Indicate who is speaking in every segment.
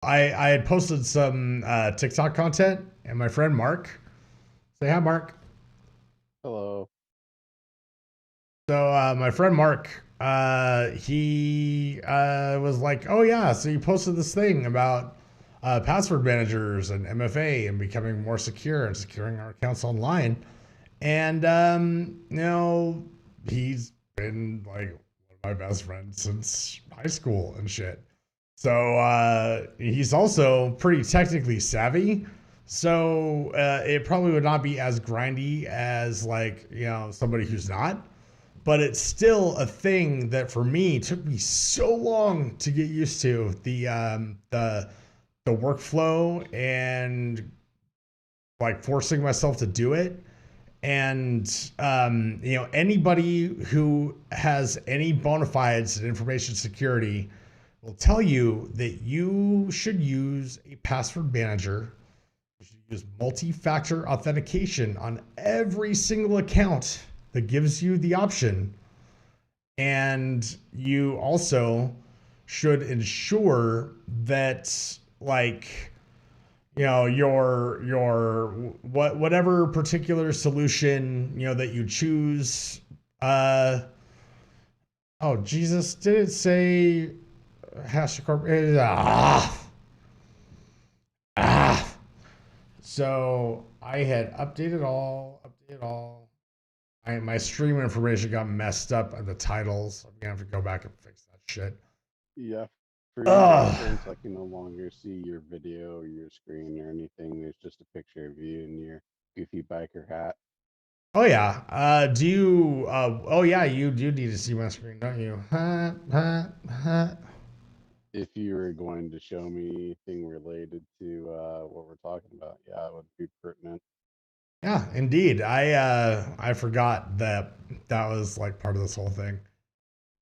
Speaker 1: I had posted some TikTok content, and my friend Mark, say hi, Mark.
Speaker 2: Hello.
Speaker 1: So my friend Mark, he was like, "Oh yeah, so you posted this thing about password managers and MFA and becoming more secure and securing our accounts online." And he's been like one of my best friends since high school and shit. So he's also pretty technically savvy. So it probably would not be as grindy as like somebody who's not, but it's still a thing that for me took me so long to get used to the workflow and like forcing myself to do it. And anybody who has any bona fides in information security will tell you that you should use a password manager. You should use multi-factor authentication on every single account that gives you the option. And you also should ensure that like your whatever particular solution that you choose. Oh Jesus, did it say HashiCorp? Ah. So I had updated all. My stream information got messed up at the titles. I'm gonna have to go back and fix that shit.
Speaker 2: Yeah, for your
Speaker 1: Ugh.
Speaker 2: reference, I can no longer see your video or your screen or anything. There's just a picture of you in your goofy biker hat.
Speaker 1: Oh yeah. Do you? Oh yeah. You do need to see my screen, don't you?
Speaker 2: If you were going to show me anything related to what we're talking about, yeah, it would be pertinent.
Speaker 1: Yeah, indeed. I forgot that that was like part of this whole thing.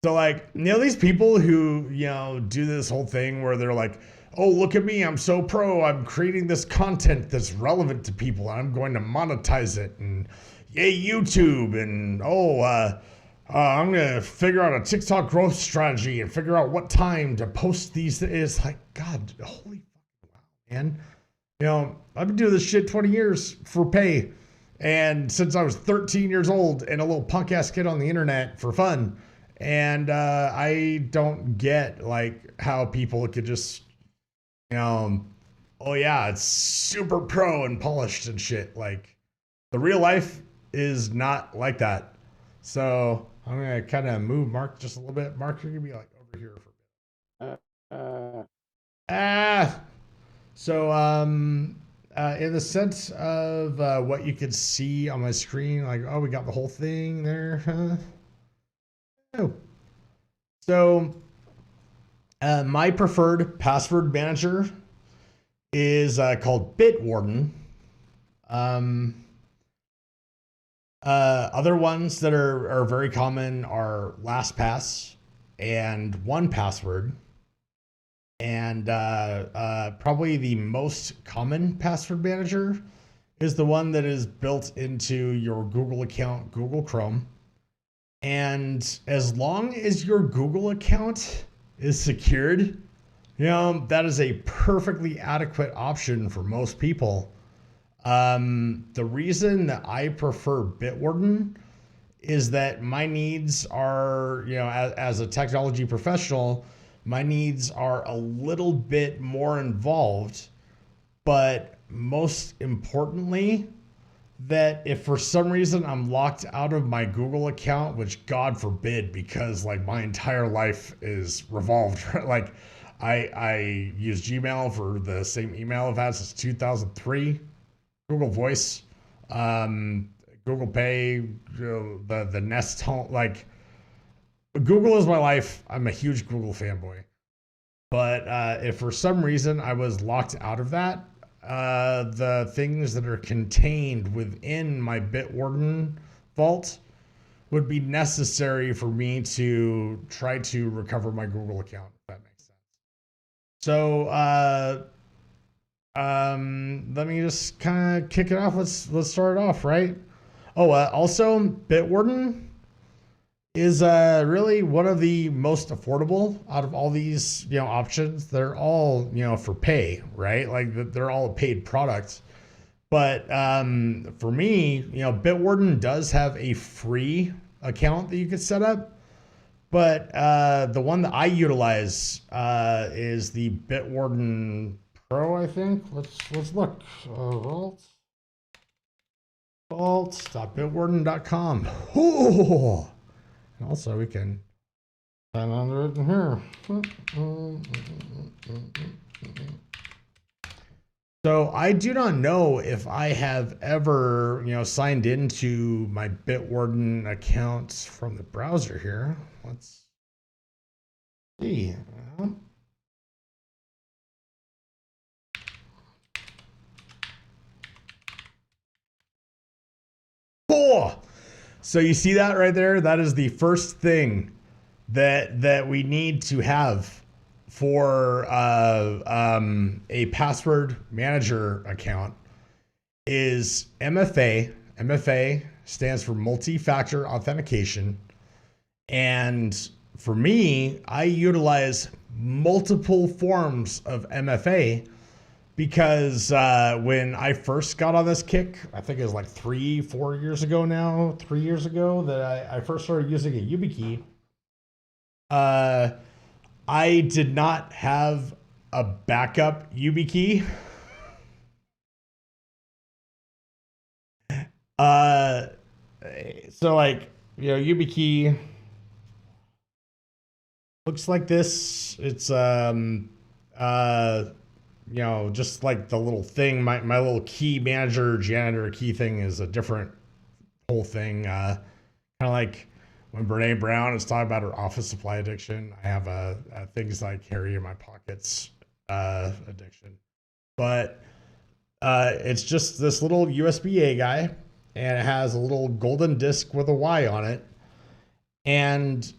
Speaker 1: So like, these people who, do this whole thing where they're like, "Oh, look at me. I'm so pro. I'm creating this content that's relevant to people. I'm going to monetize it and yay YouTube and I'm going to figure out a TikTok growth strategy and figure out what time to post these." It's like, God, holy fucking wow, man. I've been doing this shit 20 years for pay. And since I was 13 years old and a little punk ass kid on the internet for fun. And I don't get like how people could just, oh yeah, it's super pro and polished and shit. Like the real life is not like that. So I'm going to kind of move Mark just a little bit. Mark, you're going to be like over here for
Speaker 2: Uh, uh,
Speaker 1: a bit. So, in the sense of what you could see on my screen, like, oh, we got the whole thing there. Huh? Oh. So, my preferred password manager is called Bitwarden. Um, Other ones that are very common are LastPass and 1Password. And probably the most common password manager is the one that is built into your Google account, Google Chrome. And as long as your Google account is secured, that is a perfectly adequate option for most people. The reason that I prefer Bitwarden is that my needs are, as a technology professional, my needs are a little bit more involved. But most importantly, that if for some reason I'm locked out of my Google account, which God forbid, because like my entire life is revolved, like I use Gmail for the same email I've had since 2003, Google Voice, um, Google Pay, the Nest Home, like Google is my life. I'm a huge Google fanboy. But if for some reason I was locked out of that, the things that are contained within my Bitwarden vault would be necessary for me to try to recover my Google account, if that makes sense. So let me just kind of kick it off. Let's start it off, right? Oh, also Bitwarden is really one of the most affordable out of all these, options. They're all, for pay, right? Like they're all paid products. But for me, Bitwarden does have a free account that you could set up. But the one that I utilize is the Bitwarden Pro, I think. Let's look. Vault.bitwarden.com. Ooh. And also we can sign under it in here. So I do not know if I have ever, signed into my Bitwarden accounts from the browser here. Let's see. Oh, so you see that right there? That is the first thing that we need to have for a password manager account is MFA. MFA stands for multi-factor authentication. And for me, I utilize multiple forms of MFA because when I first got on this kick, I think it was like 3 years ago now, 3 years ago that I first started using a YubiKey. I did not have a backup YubiKey. So like, YubiKey looks like this. It's just like the little thing. My little key manager janitor key thing is a different whole thing. Kind of like when Brene Brown is talking about her office supply addiction, I have a things I carry in my pockets addiction. But it's just this little USB-A guy, and it has a little golden disc with a Y on it. And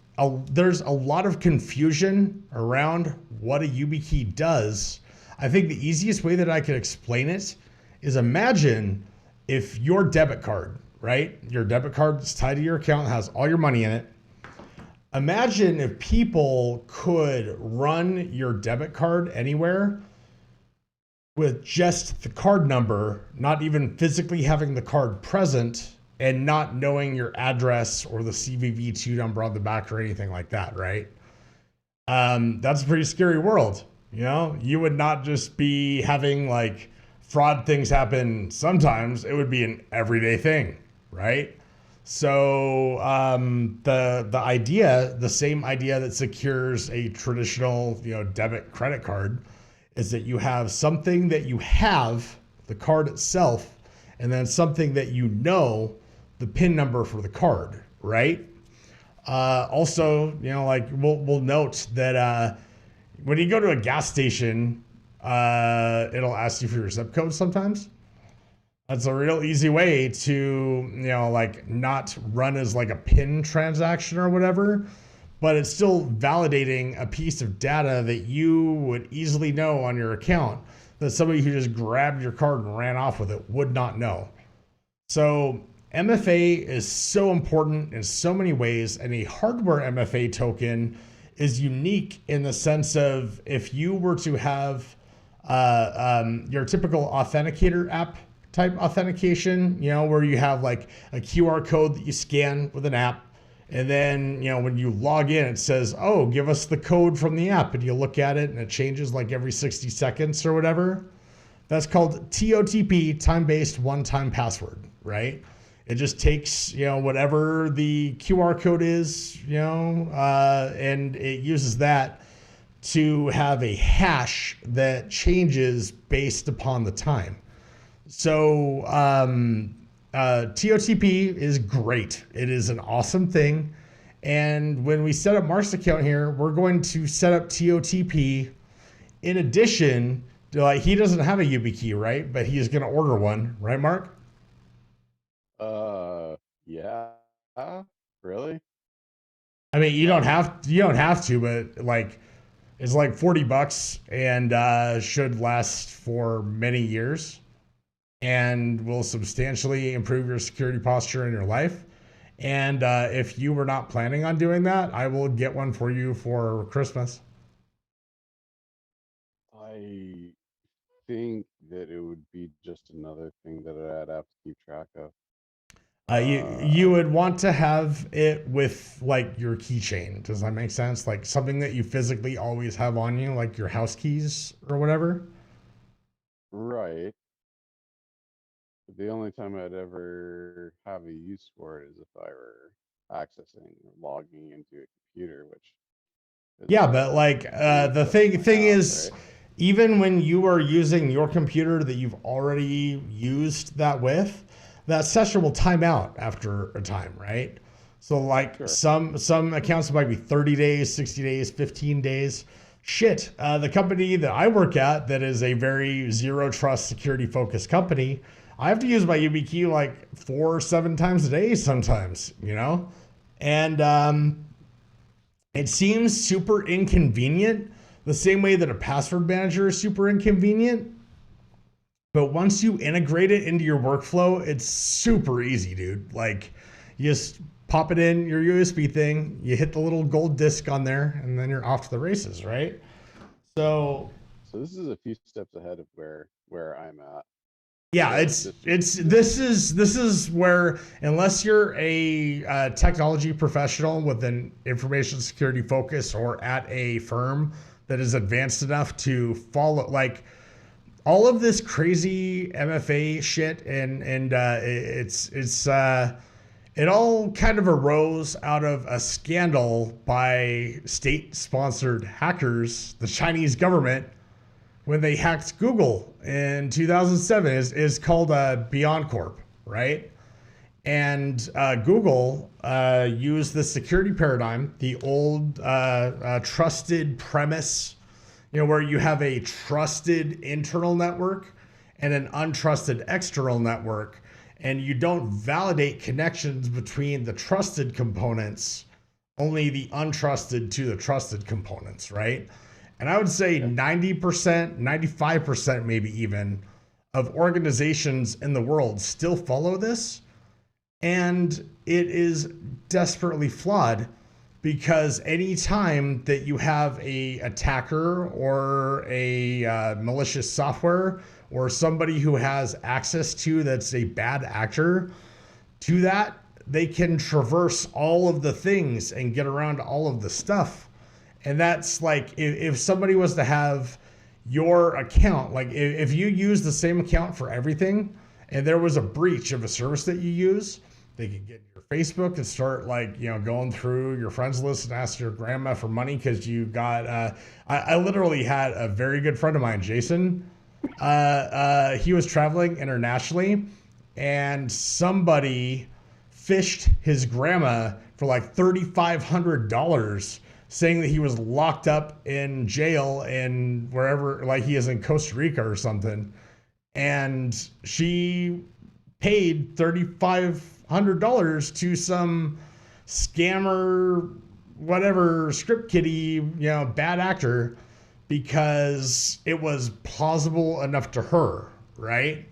Speaker 1: there's a lot of confusion around what a YubiKey does. I think the easiest way that I could explain it is imagine if your debit card, right? Your debit card is tied to your account, has all your money in it. Imagine if people could run your debit card anywhere with just the card number, not even physically having the card present and not knowing your address or the CVV2 number on the back or anything like that, right? That's a pretty scary world. You would not just be having like fraud things happen sometimes, it would be an everyday thing, right? So the same idea that secures a traditional, debit credit card is that you have something that you have, the card itself, and then something that the PIN number for the card, right? Also, like we'll note that when you go to a gas station, it'll ask you for your zip code sometimes. That's a real easy way to, like not run as like a PIN transaction or whatever, but it's still validating a piece of data that you would easily know on your account that somebody who just grabbed your card and ran off with it would not know. So MFA is so important in so many ways, and a hardware MFA token is unique in the sense of if you were to have your typical Authenticator App type authentication, where you have like a QR code that you scan with an app, and then when you log in, it says, "Oh, give us the code from the app," and you look at it and it changes like every 60 seconds or whatever. That's called TOTP, time-based one-time password, right? It just takes, whatever the QR code is, and it uses that to have a hash that changes based upon the time. So TOTP is great. It is an awesome thing. And when we set up Mark's account here, we're going to set up TOTP in addition to, like, he doesn't have a YubiKey, right? But he is going to order one, right, Mark?
Speaker 2: Yeah. Really?
Speaker 1: I mean, you don't have to, but like it's like $40 and should last for many years and will substantially improve your security posture in your life. And if you were not planning on doing that, I will get one for you for Christmas.
Speaker 2: I think that it would be just another thing that I'd have to keep track of.
Speaker 1: You would want to have it with like your keychain. Does that make sense? Like something that you physically always have on you, like your house keys or whatever.
Speaker 2: Right. But the only time I'd ever have a use for it is if I were accessing or logging into a computer, which is
Speaker 1: Yeah, but like
Speaker 2: pretty
Speaker 1: the
Speaker 2: close to my
Speaker 1: thing
Speaker 2: house,
Speaker 1: is,
Speaker 2: right?
Speaker 1: even when you are using your computer that you've already used that with, that session will time out after a time, right? So like
Speaker 2: Sure.
Speaker 1: some accounts might be 30 days, 60 days, 15 days. Shit, the company that I work at, that is a very zero trust security focused company, I have to use my YubiKey like 4 or 7 times a day sometimes, you know, and it seems super inconvenient, the same way that a password manager is super inconvenient. But once you integrate it into your workflow, it's super easy, dude. Like, you just pop it in your USB thing, you hit the little gold disc on there, and then you're off to the races, right? So,
Speaker 2: So this is a few steps ahead of where I'm at.
Speaker 1: yeah,
Speaker 2: So
Speaker 1: this is where, unless you're a technology professional with an information security focus or at a firm that is advanced enough to follow, like, all of this crazy MFA shit, and it all kind of arose out of a scandal by state-sponsored hackers, the Chinese government, when they hacked Google in 2007. Is called BeyondCorp, right? And Google used the security paradigm, the old trusted premise, you know, where you have a trusted internal network and an untrusted external network, and you don't validate connections between the trusted components, only the untrusted to the trusted components, right? And I would say 90%, 95%, maybe even, of organizations in the world still follow this. And it is desperately flawed, because anytime that you have a attacker or a malicious software or somebody who has access to, that's a bad actor to that, they can traverse all of the things and get around all of the stuff. And that's like, if somebody was to have your account, like if you use the same account for everything and there was a breach of a service that you use, they could get your Facebook and start, like, you know, going through your friends list and ask your grandma for money because you got. I literally had a very good friend of mine, Jason. He was traveling internationally, and somebody fished his grandma for like $3,500, saying that he was locked up in jail in wherever, like he is in Costa Rica or something, and she paid $3,500 to some scammer, whatever, script kiddie, you know, bad actor, because it was plausible enough to her, right?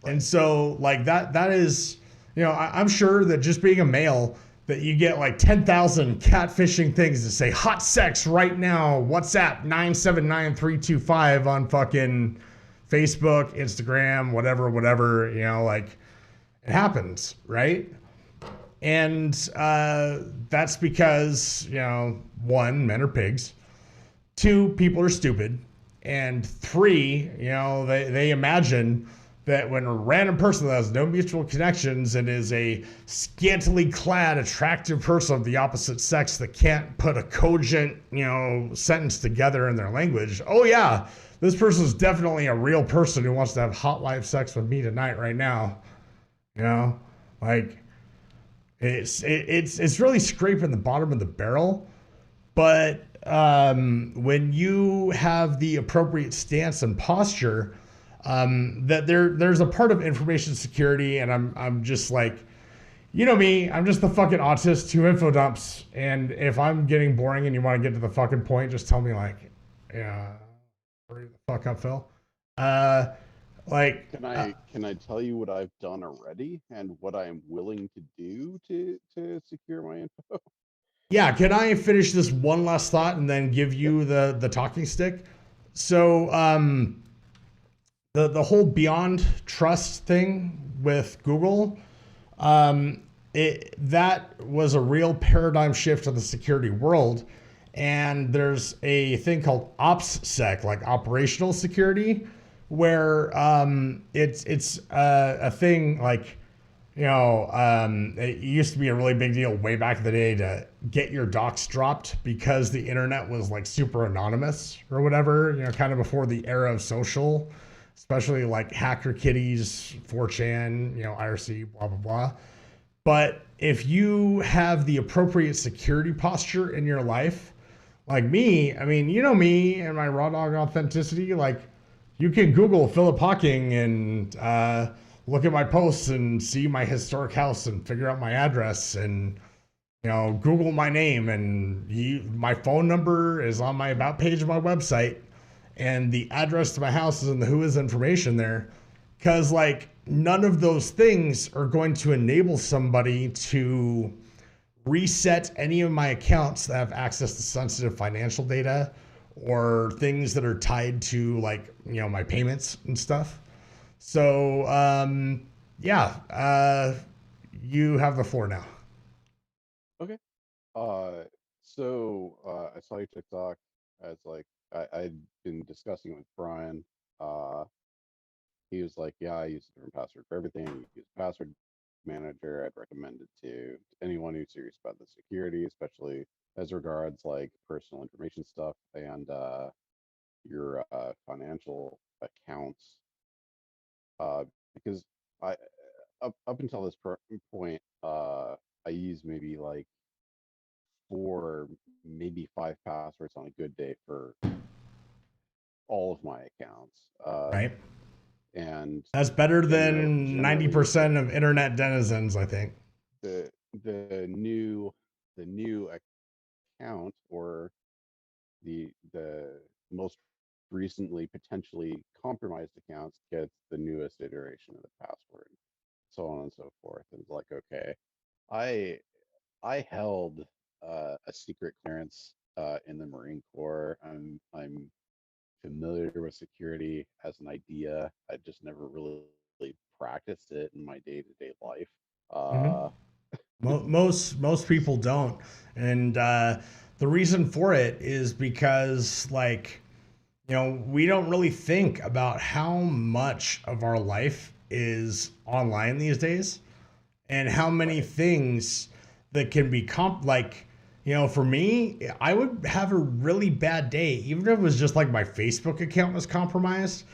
Speaker 1: And so, like, that is, you know, I'm sure that just being a male, that you get like 10,000 catfishing things that say hot sex right now, WhatsApp 979325 on fucking Facebook, Instagram, whatever, you know, like, it happens, right? And that's because, you know, 1, men are pigs. 2, people are stupid. And 3, you know, they imagine that when a random person that has no mutual connections and is a scantily clad, attractive person of the opposite sex that can't put a cogent, you know, sentence together in their language, oh yeah, this person is definitely a real person who wants to have hot life sex with me tonight, right now. You know, like, it's really scraping the bottom of the barrel. But when you have the appropriate stance and posture, that there's a part of information security, and I'm just like, you know me, I'm just the fucking autist who info dumps, and if I'm getting boring and you want to get to the fucking point, just tell me, like, yeah, hurry the fuck up, Phil. Like,
Speaker 2: can I tell you what I've done already and what I'm willing to do to secure my info?
Speaker 1: yeah, can I finish this one last thought and then give
Speaker 2: Yep.
Speaker 1: you the talking stick? So, the whole beyond trust thing with Google, um, that was a real paradigm shift in the security world. And there's a thing called OPSSec, like operational security, where it's a thing like, it used to be a really big deal way back in the day to get your docs dropped because the internet was like super anonymous or whatever, kind of before the era of social, especially like Hacker Kitties, 4chan, IRC, blah, blah, blah. But if you have the appropriate security posture in your life, like me, I mean, me and my raw dog authenticity, like you can Google Philip Hawking and look at my posts and see my historic house and figure out my address and Google my name and my phone number is on my about page of my website and the address to my house is in the who is information there because like none of those things are going to enable somebody to reset any of my accounts that have access to sensitive financial data or things that are tied to like my payments and stuff. So yeah, you have the floor now.
Speaker 2: Okay. Uh, I saw your TikTok as like I'd been discussing it with Brian. Uh, he was like, "Yeah, I use a different password for everything. You use password manager. I'd recommend it to anyone who's serious about the security, especially as regards like personal information stuff and your financial accounts. Because I up until this point, I use maybe like 4, maybe 5 passwords on a good day for all of my accounts.
Speaker 1: Right.
Speaker 2: And
Speaker 1: That's better than
Speaker 2: generally
Speaker 1: 90% of internet denizens, I think.
Speaker 2: the the new the new account or the most recently potentially compromised accounts gets the newest iteration of the password, so on and so forth. And it's like, okay, I I held a secret clearance in the Marine Corps. I'm familiar with security as an idea. I just never really practiced it in my day-to-day life.
Speaker 1: Mm-hmm.
Speaker 2: Uh,
Speaker 1: Most people don't, and the reason for it is because like we don't really think about how much of our life is online these days and how many
Speaker 2: right.
Speaker 1: things that can be like for me I would have a really bad day even if it was just like my Facebook account was compromised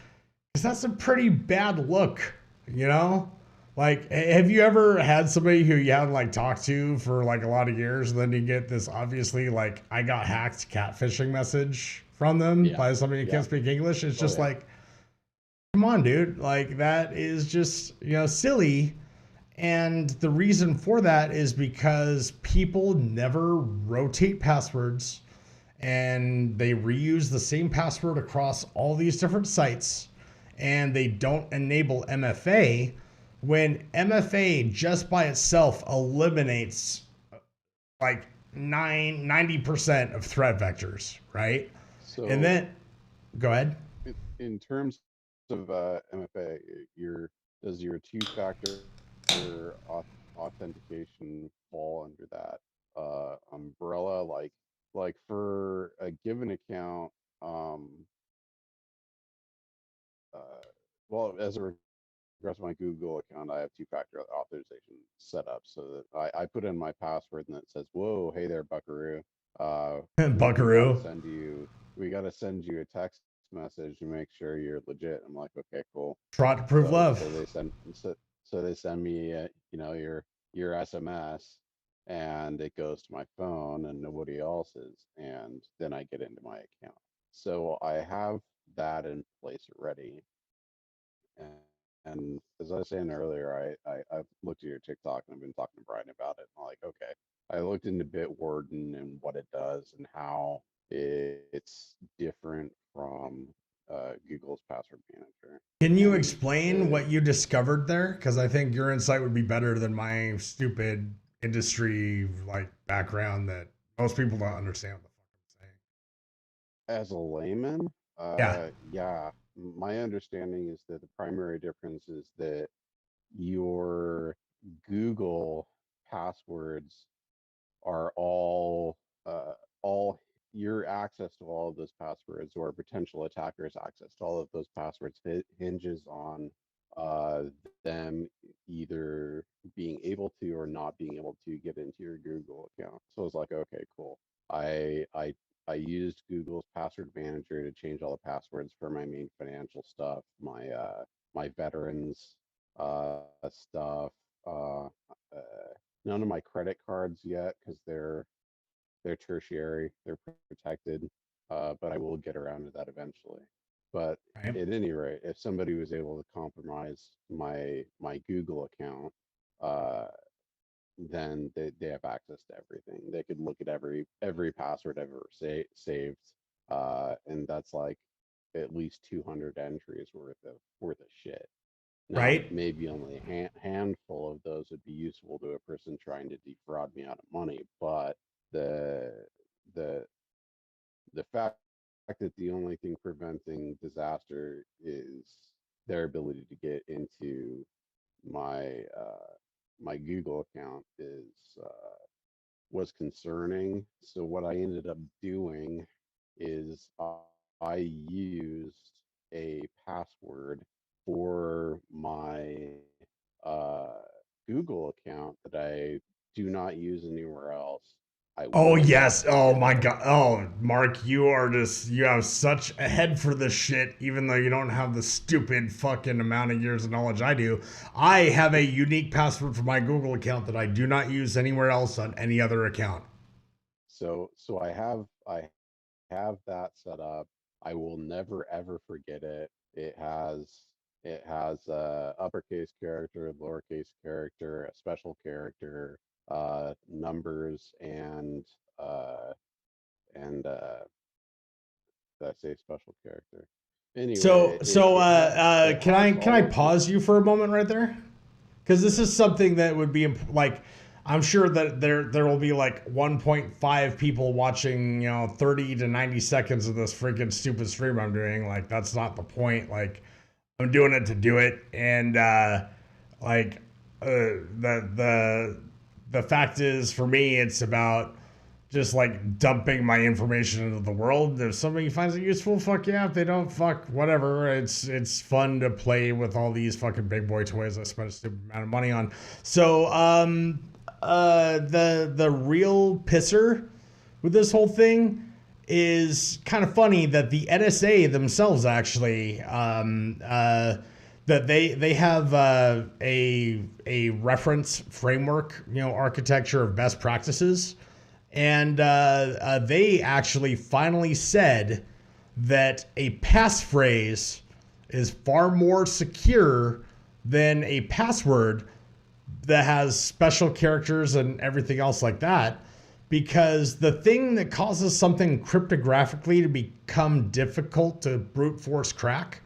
Speaker 1: because that's a pretty bad look, you know? Like, have you ever had somebody who you haven't like talked to for like a lot of years, and then you get this obviously like I got hacked catfishing message from them
Speaker 2: Yeah.
Speaker 1: by somebody who
Speaker 2: Yeah.
Speaker 1: can't speak English? It's
Speaker 2: Oh
Speaker 1: just
Speaker 2: yeah.
Speaker 1: like, come on, dude. Like that is just silly. And the reason for that is because people never rotate passwords and they reuse the same password across all these different sites and they don't enable MFA when MFA just by itself eliminates like 90% of threat vectors, right? And
Speaker 2: So
Speaker 1: then go ahead.
Speaker 2: in terms of MFA, your does your two-factor authentication fall under that umbrella? Like for a given account, um, uh, well, as a regards to my Google account, I have two-factor authorization set up so that I put in my password and it says, "Whoa, hey there, Buckaroo. We gotta
Speaker 1: Buckaroo.
Speaker 2: send you a text message to make sure you're legit." I'm like, okay, cool.
Speaker 1: Trot to prove
Speaker 2: So
Speaker 1: love.
Speaker 2: so they send so they send me your SMS and it goes to my phone and nobody else's, and then I get into my account. So I have that in place already. And, and as I was saying earlier, I've looked at your TikTok and I've been talking to Brian about it. I'm like, okay, I looked into Bitwarden and what it does and how it's different from Google's password manager.
Speaker 1: Can you
Speaker 2: And
Speaker 1: explain what you discovered there? Because I think your insight would be better than my stupid industry like background that most people don't understand what the fuck
Speaker 2: as a layman,
Speaker 1: I'm saying.
Speaker 2: yeah, my understanding is that the primary difference is that your Google passwords are all your access to all of those passwords or potential attackers' access to all of those passwords hinges on uh, them either being able to or not being able to get into your Google account. So it's like, okay, cool. I I I used Google's password manager to change all the passwords for my main financial stuff, my veterans stuff, uh, none of my credit cards yet because they're tertiary, they're protected, but I will get around to that eventually. But
Speaker 1: Right?
Speaker 2: at any rate, if somebody was able to compromise my Google account, uh, then they have access to everything. They could look at every password I've ever saved, and that's like at least 200 entries worth of shit. Now,
Speaker 1: Right?
Speaker 2: maybe only a handful of those would be useful to a person trying to defraud me out of money, but the the the fact that the only thing preventing disaster is their ability to get into my my Google account is was concerning. So what I ended up doing is I used a password for my uh, Google account that I do not use anywhere else. I
Speaker 1: Oh
Speaker 2: will not
Speaker 1: yes. Oh
Speaker 2: forget
Speaker 1: my
Speaker 2: it.
Speaker 1: god. Oh, Mark, you have such a head for this shit, even though you don't have the stupid fucking amount of years of knowledge I do. I have a unique password for my Google account that I do not use anywhere else on any other account.
Speaker 2: So I have that set up. I will never ever forget it. It has a uppercase character, lowercase character, a special character, numbers, uh, and did I say special character?
Speaker 1: So
Speaker 2: Anyway,
Speaker 1: so
Speaker 2: it has
Speaker 1: can I
Speaker 2: all of the.
Speaker 1: pause you for a moment right there? Because this is something that would be like I'm sure that there will be like 1.5 people watching 30 to 90 seconds of this freaking stupid stream I'm doing. Like that's not the point. Like I'm doing it to do it, and like the fact is for me it's about just like dumping my information into the world. If somebody finds it useful, fuck yeah. If they don't, fuck whatever. It's fun to play with all these fucking big boy toys I spent a stupid amount of money on. So the real pisser with this whole thing is kind of funny that the NSA themselves actually that they have a reference framework, architecture of best practices, and they actually finally said that a passphrase is far more secure than a password that has special characters and everything else like that. Because the thing that causes something cryptographically to become difficult to brute force crack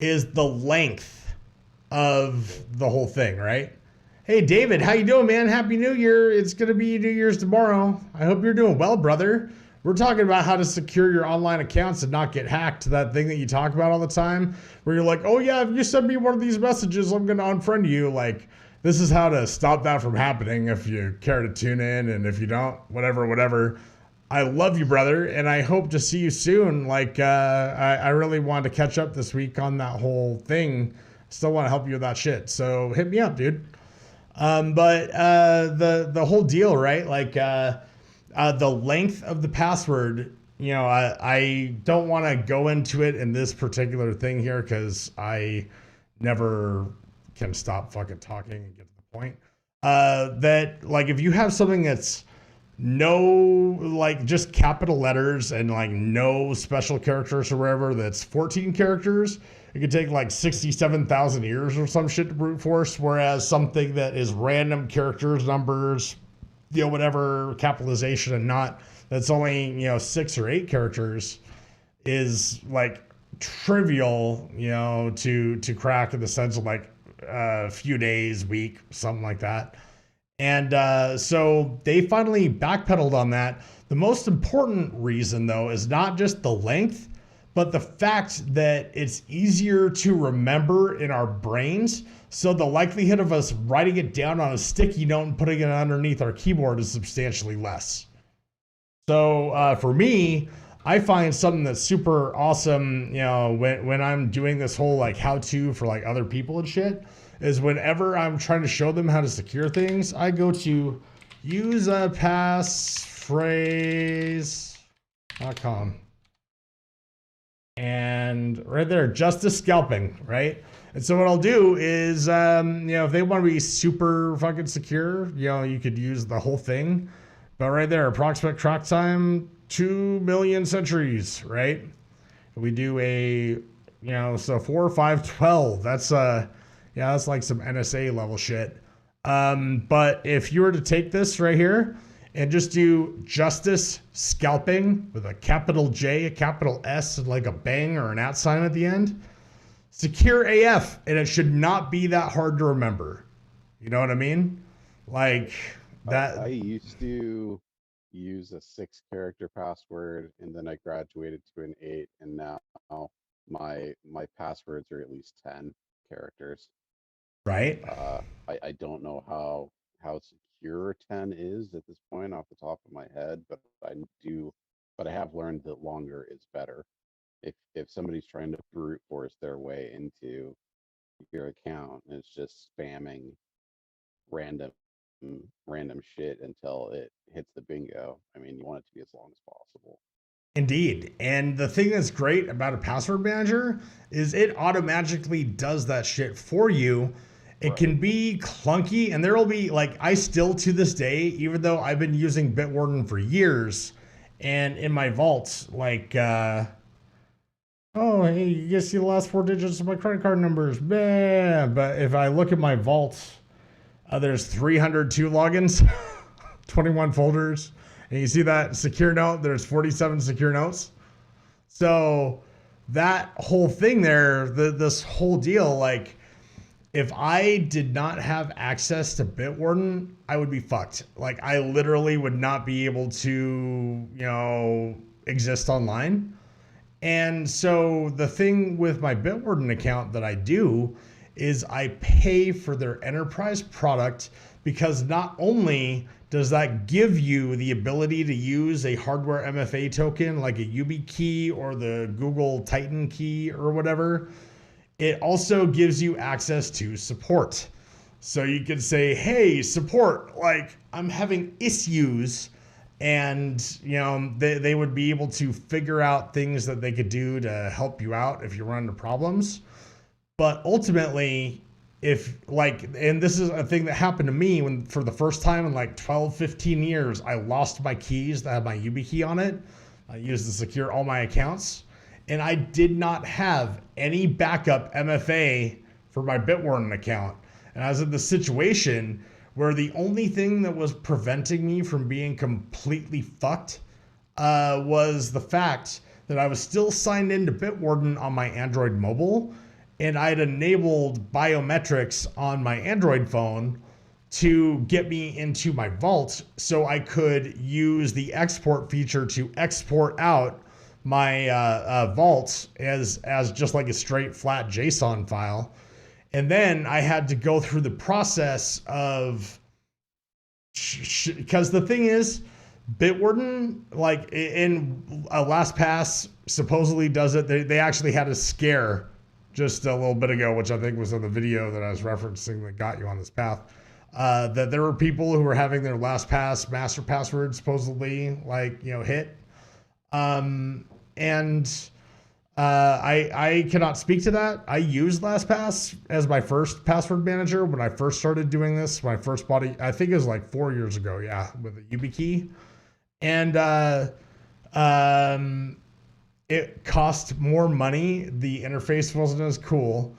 Speaker 1: is the length of the whole thing, right? Hey David, how you doing, man? Happy New Year. It's gonna be New Year's tomorrow. I hope you're doing well, brother. We're talking about how to secure your online accounts and not get hacked. That thing that you talk about all the time, where you're like, oh yeah, if you send me one of these messages, I'm gonna unfriend you. Like, this is how to stop that from happening if you care to tune in, and if you don't, whatever. I love you, brother, and I hope to see you soon. Like, I really wanted to catch up this week on that whole thing. Still want to help you with that shit. So hit me up, dude. But the whole deal, right? Like the length of the password. I don't want to go into it in this particular thing here because I never can stop fucking talking and get to the point. That like if you have something that's no like just capital letters and like no special characters or wherever, that's 14 characters, it could take like 67,000 years or some shit to brute force, whereas something that is random characters, numbers, whatever, capitalization and not, that's only 6 or 8 characters is like trivial, to crack in the sense of like a few days, week, something like that. And so they finally backpedaled on that. The most important reason, though, is not just the length, but the fact that it's easier to remember in our brains. So the likelihood of us writing it down on a sticky note and putting it underneath our keyboard is substantially less. So for me, I find something that's super awesome, when I'm doing this whole like how-to for like other people and shit, is whenever I'm trying to show them how to secure things, I go to usepassphrase.com. And right there, justice scalping, right? And so what I'll do is, if they want to be super fucking secure, you could use the whole thing. But right there, approximate crack time, 2 million centuries, right? We do a, so 4, 5, 12. That's that's like some NSA level shit. But if you were to take this right here and just do justice scalping with a capital J, a capital S, and like a bang or an @ sign at the end, secure AF, and it should not be that hard to remember. You know what I mean? Like that.
Speaker 2: I used to use a 6-character password, and then I graduated to an 8, and now my passwords are at least 10 characters.
Speaker 1: Right.
Speaker 2: I don't know how secure 10 is at this point off the top of my head, but I have learned that longer is better. If somebody's trying to brute force their way into your account and it's just spamming random shit until it hits the bingo, I mean, you want it to be as long as possible.
Speaker 1: Indeed. And the thing that's great about a password manager is it automatically does that shit for you. It can be clunky, and there will be like, I still to this day, even though I've been using Bitwarden for years, and in my vault, like, oh, hey, you guys see the last 4 digits of my credit card numbers? Bam. But if I look at my vault, there's 302 logins, 21 folders. And you see that secure note, there's 47 secure notes. So that whole thing there, this whole deal, like, if I did not have access to Bitwarden, I would be fucked. Like, I literally would not be able to, exist online. And so the thing with my Bitwarden account that I do is I pay for their enterprise product, because not only does that give you the ability to use a hardware MFA token like a YubiKey or the Google Titan key or whatever, it also gives you access to support. So you could say, hey, support, like, I'm having issues, and they would be able to figure out things that they could do to help you out if you run into problems. But ultimately, and this is a thing that happened to me when, for the first time in like 12, 15 years, I lost my keys that had my YubiKey on it. I used to secure all my accounts, and I did not have any backup MFA for my Bitwarden account. And I was in the situation where the only thing that was preventing me from being completely fucked was the fact that I was still signed into Bitwarden on my Android mobile, and I'd enabled biometrics on my Android phone to get me into my vault so I could use the export feature to export out my vault as just like a straight flat JSON file. And then I had to go through the process of, because the thing is, Bitwarden, like in LastPass supposedly does it. They actually had a scare just a little bit ago, which I think was in the video that I was referencing that got you on this path, that there were people who were having their LastPass master password supposedly hit. I cannot speak to that. I used LastPass as my first password manager when I first started doing this. When I first bought it, I think it was like 4 years ago. Yeah, with a YubiKey, and it cost more money. The interface wasn't as cool,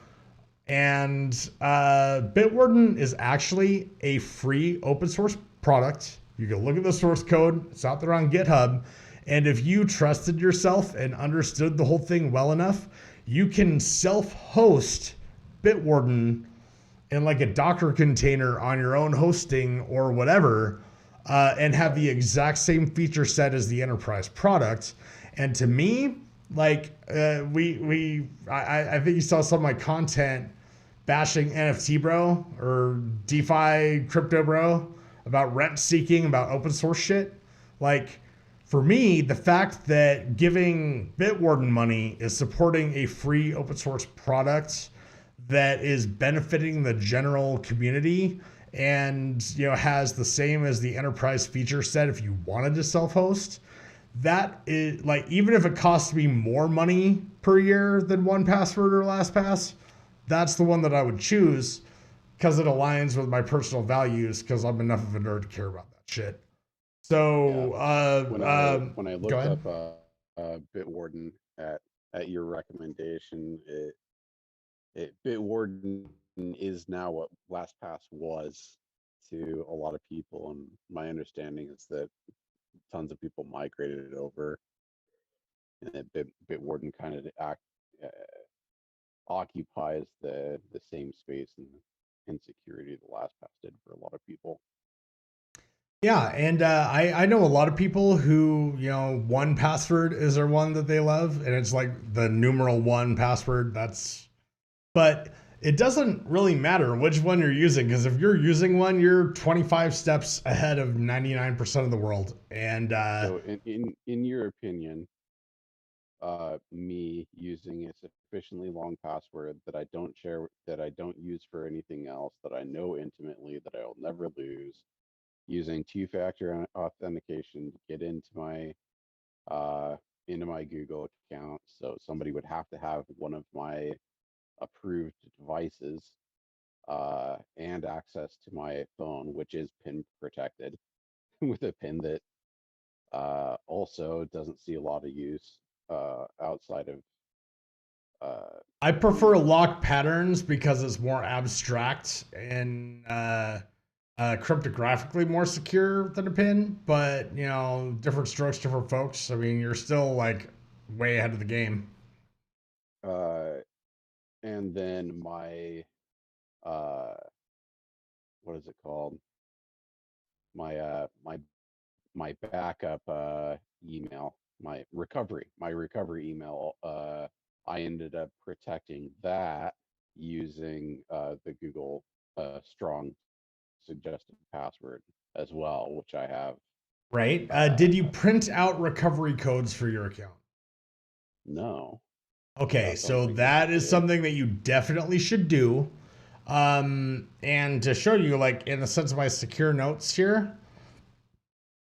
Speaker 1: and Bitwarden is actually a free open source product. You can look at the source code. It's out there on GitHub. And if you trusted yourself and understood the whole thing well enough, you can self-host Bitwarden in like a Docker container on your own hosting or whatever, and have the exact same feature set as the enterprise product. And to me, like I think you saw some of my content bashing NFT bro or DeFi crypto bro about rent seeking, about open source shit. Like for me, the fact that giving Bitwarden money is supporting a free open source product that is benefiting the general community and has the same as the enterprise feature set if you wanted to self-host, that is like, even if it costs me more money per year than 1Password or LastPass, that's the one that I would choose because it aligns with my personal values, because I'm enough of a nerd to care about that shit. So
Speaker 2: when I looked up Bitwarden at your recommendation, Bitwarden is now what LastPass was to a lot of people, and my understanding is that tons of people migrated it over, and that Bitwarden kind of occupies the same space and security that LastPass did for a lot of people.
Speaker 1: Yeah, and I know a lot of people who 1Password is their one that they love, and it's like the numeral 1Password. But it doesn't really matter which one you're using, because if you're using one, you're 25 steps ahead of 99% of the world. And
Speaker 2: so in your opinion, me using a sufficiently long password that I don't share, that I don't use for anything else, that I know intimately, that I'll never lose, using two-factor authentication to get into my Google account, so somebody would have to have one of my approved devices and access to my phone, which is pin protected with a pin that also doesn't see a lot of use outside of
Speaker 1: I prefer lock patterns because it's more abstract and cryptographically more secure than a pin. But different strokes, different folks. I mean, you're still like way ahead of the game.
Speaker 2: And then my what is it called? My backup email, my recovery email. I ended up protecting that using the Google strong suggested password as well, which I have.
Speaker 1: Right. Did you print out recovery codes for your account?
Speaker 2: No.
Speaker 1: Okay, so that is something that you definitely should do. And to show you, like, in the sense of my secure notes here,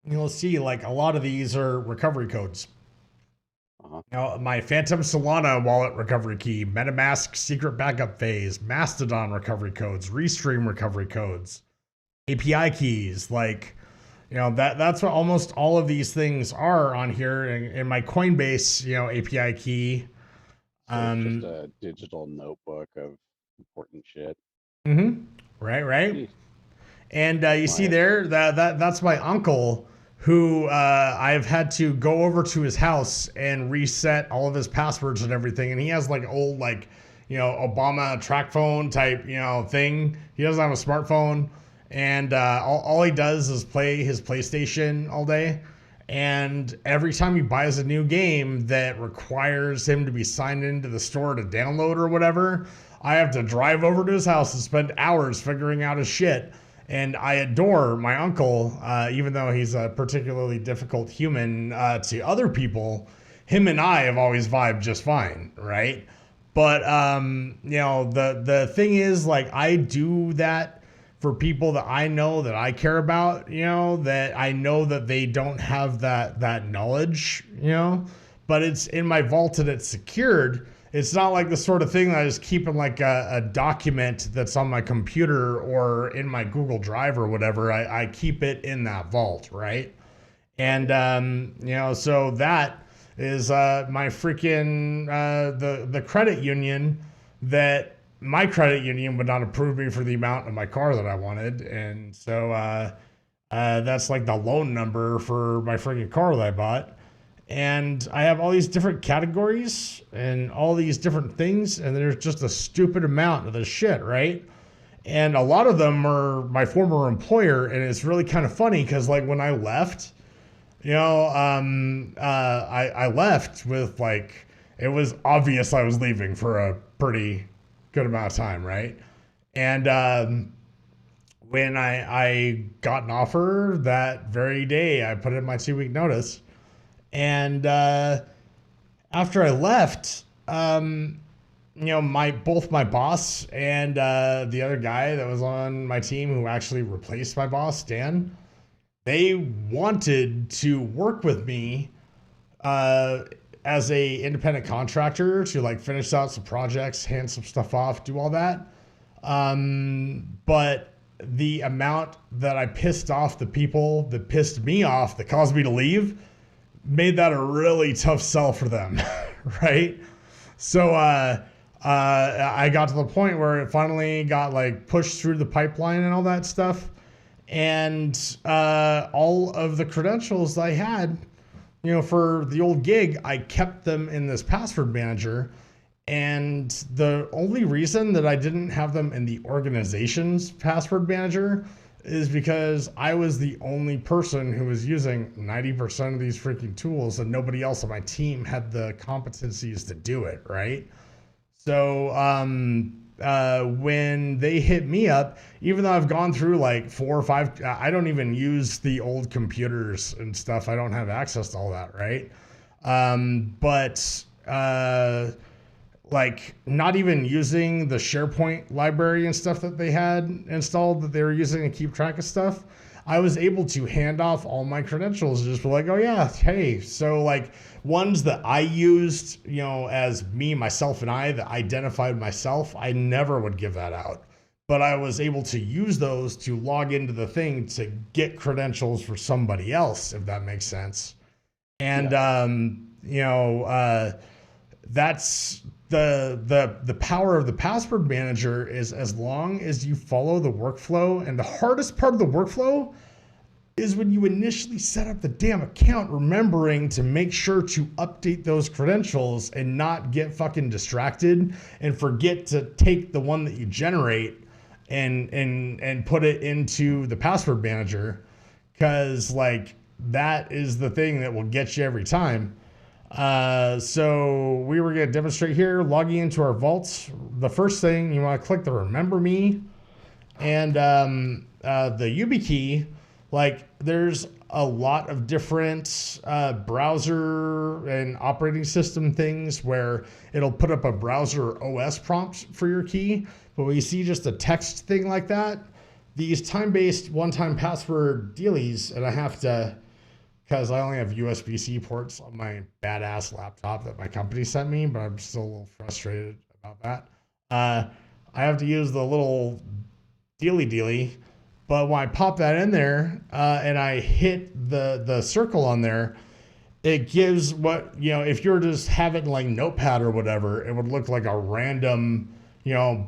Speaker 1: you'll see like a lot of these are recovery codes. My Phantom Solana wallet recovery key, MetaMask secret backup phase, Mastodon recovery codes, Restream recovery codes, API keys, like that's what almost all of these things are on here. In my Coinbase, API key.
Speaker 2: So it's just a digital notebook of important shit.
Speaker 1: Right. Jeez. And you see there that's my uncle, who I've had to go over to his house and reset all of his passwords and everything. And he has like old Obama track phone type thing. He doesn't have a smartphone, and all he does is play his PlayStation all day. And every time he buys a new game that requires him to be signed into the store to download or whatever, I have to drive over to his house and spend hours figuring out his shit. And I adore my uncle, even though he's a particularly difficult human to other people. Him and I have always vibed just fine, right? But the thing is, like, I do that for people that I know, that I care about, that I know that they don't have that knowledge, but it's in my vault and it's secured. It's not like the sort of thing that I just keep in like a document that's on my computer or in my Google Drive or whatever. I keep it in that vault, right? And so that is my freaking the credit union, that my credit union would not approve me for the amount of my car that I wanted. And so that's like the loan number for my freaking car that I bought. And I have all these different categories and all these different things, and there's just a stupid amount of this shit, right? And a lot of them are my former employer, and it's really kind of funny because like when I left, I left with like, it was obvious I was leaving for a pretty good amount of time, right? And when I got an offer that very day, I put in my 2 week notice. And after I left, both my boss and the other guy that was on my team who actually replaced my boss, Dan, they wanted to work with me as a independent contractor to like finish out some projects, hand some stuff off, do all that. But the amount that I pissed off the people that pissed me off that caused me to leave made that a really tough sell for them, right? So I got to the point where it finally got like pushed through the pipeline and all that stuff. And all of the credentials I had, for the old gig, I kept them in this password manager. And the only reason that I didn't have them in the organization's password manager is because I was the only person who was using 90% of these freaking tools, and nobody else on my team had the competencies to do it, right? So when they hit me up, even though I've gone through like 4 or 5, I don't even use the old computers and stuff. I don't have access to all that, right? But like not even using the SharePoint library and stuff that they had installed that they were using to keep track of stuff, I was able to hand off all my credentials, just be like, oh yeah, hey, so like ones that I used, as me, myself, and I that identified myself, I never would give that out. But I was able to use those to log into the thing to get credentials for somebody else, if that makes sense. And that's the power of the password manager is as long as you follow the workflow. And the hardest part of the workflow is when you initially set up the damn account, remembering to make sure to update those credentials and not get fucking distracted and forget to take the one that you generate and put it into the password manager, because like that is the thing that will get you every time. So we were going to demonstrate here, logging into our vaults. The first thing you want to click the remember me and the YubiKey. Like there's a lot of different browser and operating system things where it'll put up a browser OS prompt for your key. But when you see just a text thing like that, these time-based one-time password dealies, and I have to, because I only have USB-C ports on my badass laptop that my company sent me, but I'm still a little frustrated about that. I have to use the little dealy, but when I pop that in there and I hit the circle on there, it gives what, if you were to just have it in like Notepad or whatever, it would look like a random,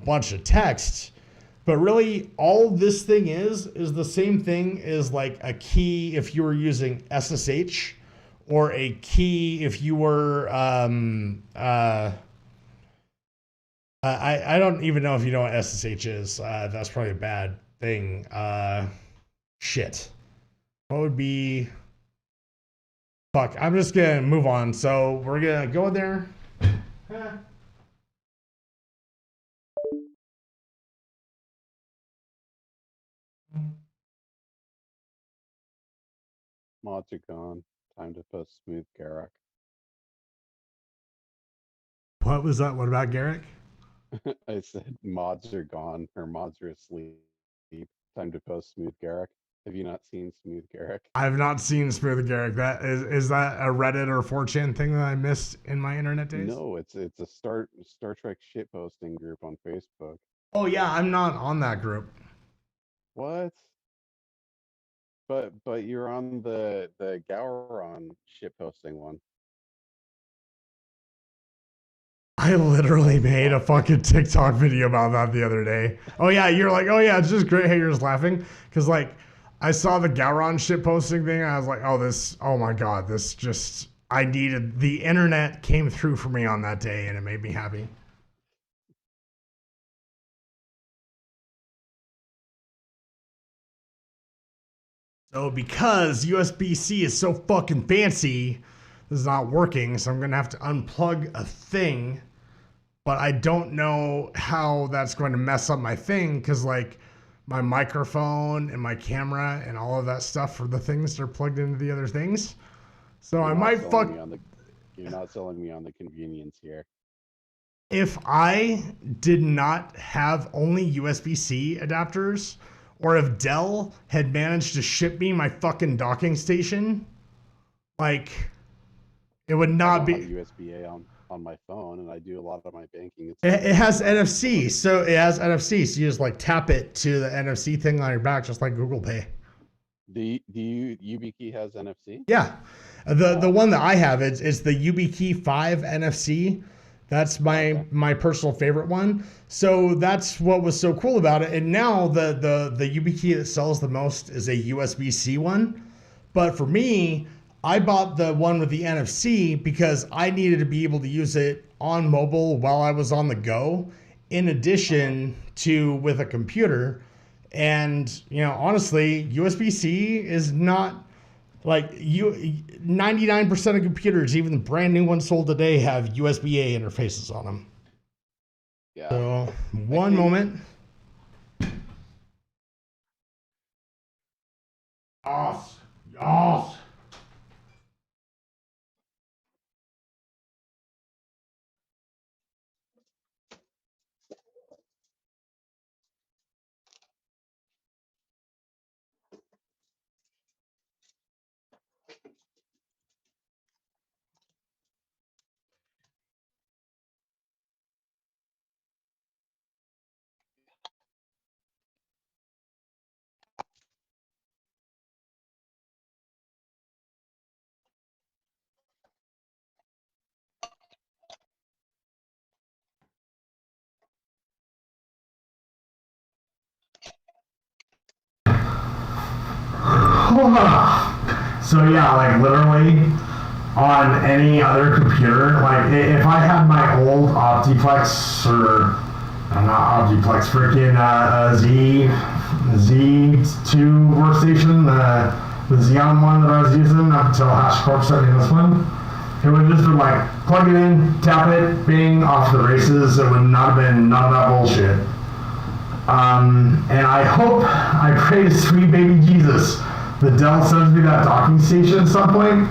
Speaker 1: bunch of text. But really, all this thing is the same thing as like a key if you were using SSH, or a key if you were, I don't even know if you know what SSH is. That's probably a bad thing. Shit. What would be? Fuck. I'm just gonna move on. So we're gonna go in there.
Speaker 2: Mods are gone. Time to post smooth Garak.
Speaker 1: What was that? What about Garrick?
Speaker 2: I said mods are gone, or mods are asleep. Time to post smooth Garak. Have you not seen smooth Garak?
Speaker 1: I've not seen Smooth Garrick. That is that a Reddit or 4chan thing that I missed in my internet days?
Speaker 2: No, it's a Star Trek shitposting group on Facebook.
Speaker 1: Oh yeah, I'm not on that group.
Speaker 2: What? But you're on the Gowron shitposting one.
Speaker 1: I literally made a fucking TikTok video about that the other day. Oh yeah, you're like, oh yeah, it's just great how you're just laughing. Cause like I saw the Gowron shit posting thing and I was like, oh my God, this just the internet came through for me on that day and it made me happy. So because USB-C is so fucking fancy, this is not working, so I'm gonna have to unplug a thing, but I don't know how that's going to mess up my thing, because like my microphone and my camera and all of that stuff for the things are plugged into the other things. So I might fuck.
Speaker 2: You're not selling me on the convenience here.
Speaker 1: If I did not have only USB-C adapters, or if Dell had managed to ship me my fucking docking station, like, it would not be.
Speaker 2: I have USB-A on my phone, and I do a lot of my banking.
Speaker 1: It has NFC, so you just like tap it to the NFC thing on your back, just like Google Pay.
Speaker 2: Do you YubiKey has NFC?
Speaker 1: Yeah, the one that I have is the YubiKey 5 NFC. That's my personal favorite one. So that's what was so cool about it. And now the YubiKey that sells the most is a USB-C one. But for me, I bought the one with the NFC because I needed to be able to use it on mobile while I was on the go, in addition to with a computer. And, you know, honestly, USB-C is not like 99% of computers, even the brand new ones sold today, have USB-A interfaces on them.
Speaker 2: Yeah.
Speaker 1: So one moment. Yes. So yeah, like literally on any other computer, like if I had my old Optiplex or not Optiplex, freaking Z2 workstation, the Xeon one that I was using up until HashiCorp sent me this one, it would just be like plug it in, tap it, bing, off the races. It would not have been none of that bullshit. And I pray to sweet baby Jesus that Dell sends me that docking station at some point.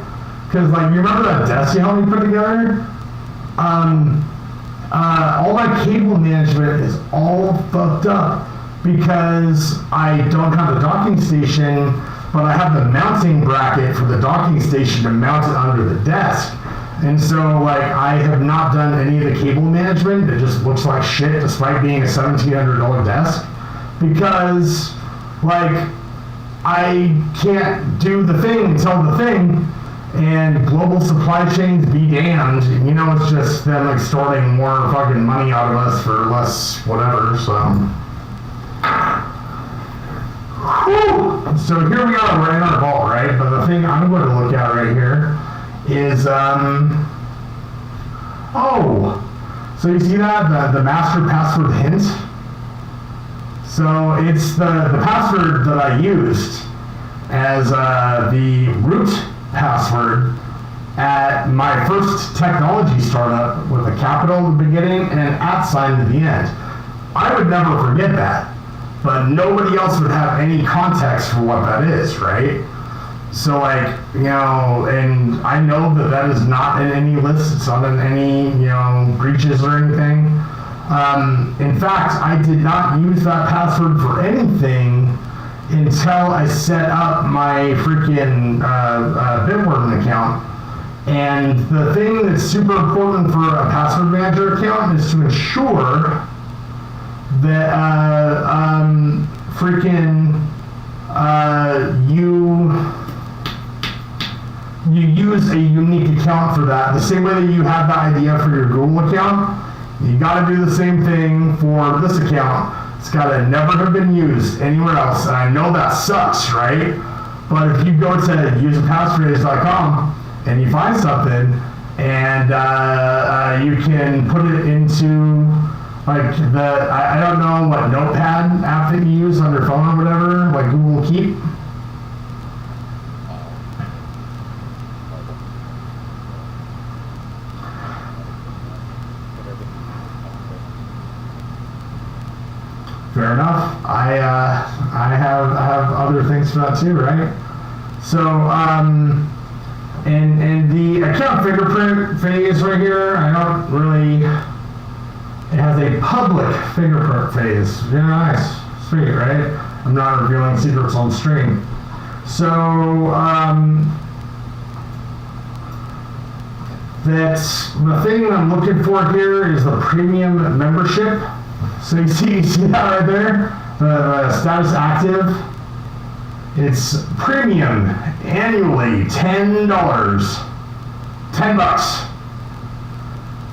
Speaker 1: Because, like, you remember that desk you helped me put together? All my cable management is all fucked up because I don't have the docking station, but I have the mounting bracket for the docking station to mount it under the desk. And so, like, I have not done any of the cable management. It just looks like shit despite being a $1,700 desk. Because, like, I can't do the thing until the thing, and global supply chains be damned. You know, it's just them extorting more fucking money out of us for less whatever, so. Whew. So here we are, we're in our vault, right? But the thing I'm going to look at right here is, so you see that? The master password hint? So it's the password that I used as the root password at my first technology startup with a capital at the beginning and an @ at the end. I would never forget that, but nobody else would have any context for what that is, right? So, like, you know, and I know that is not in any list, it's not in any, you know, breaches or anything. In fact, I did not use that password for anything until I set up my freaking Bitwarden account. And the thing that's super important for a password manager account is to ensure that you use a unique account for that. The same way that you have the idea for your Google account, you gotta do the same thing for this account. It's gotta never have been used anywhere else. And I know that sucks, right? But if you go to usepassphrase.com and you find something, and you can put it into like I don't know what notepad app that you use on your phone or whatever, like Google Keep. Fair enough. I have other things for that too, right? So and the account fingerprint phase right here, I don't really. It has a public fingerprint phase. Yeah, nice, sweet, right? I'm not revealing secrets on stream. So that's the thing I'm looking for here is the premium membership. So you see that right there? The status active. It's premium annually, $10. $10.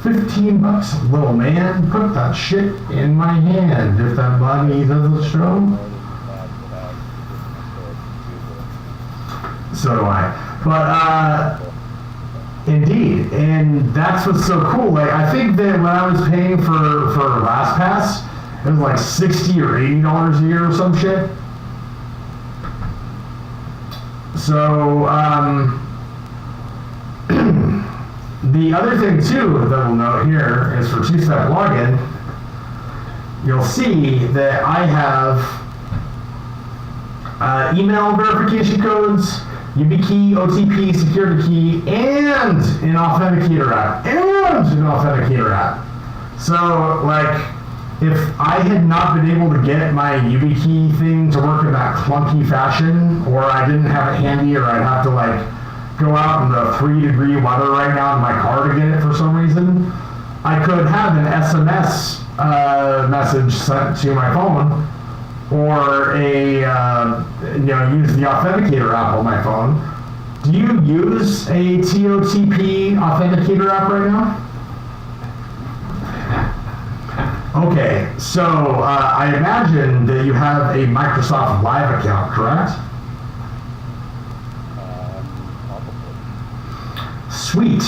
Speaker 1: $15, little man. Put that shit in my hand if that body doesn't show. So do I. But indeed, and that's what's so cool. Like I think that when I was paying for LastPass, it was like $60 or $80 a year or some shit. So the other thing too that we'll note here is for two-step login, you'll see that I have email verification codes, YubiKey, OTP, security key, and an Authenticator app. So, like, if I had not been able to get my YubiKey thing to work in that clunky fashion, or I didn't have it handy, or I'd have to, like, go out in the 3-degree weather right now in my car to get it for some reason, I could have an SMS message sent to my phone, or use the Authenticator app on my phone. Do you use a TOTP Authenticator app right now? Okay, so I imagine that you have a Microsoft Live account, correct? Sweet.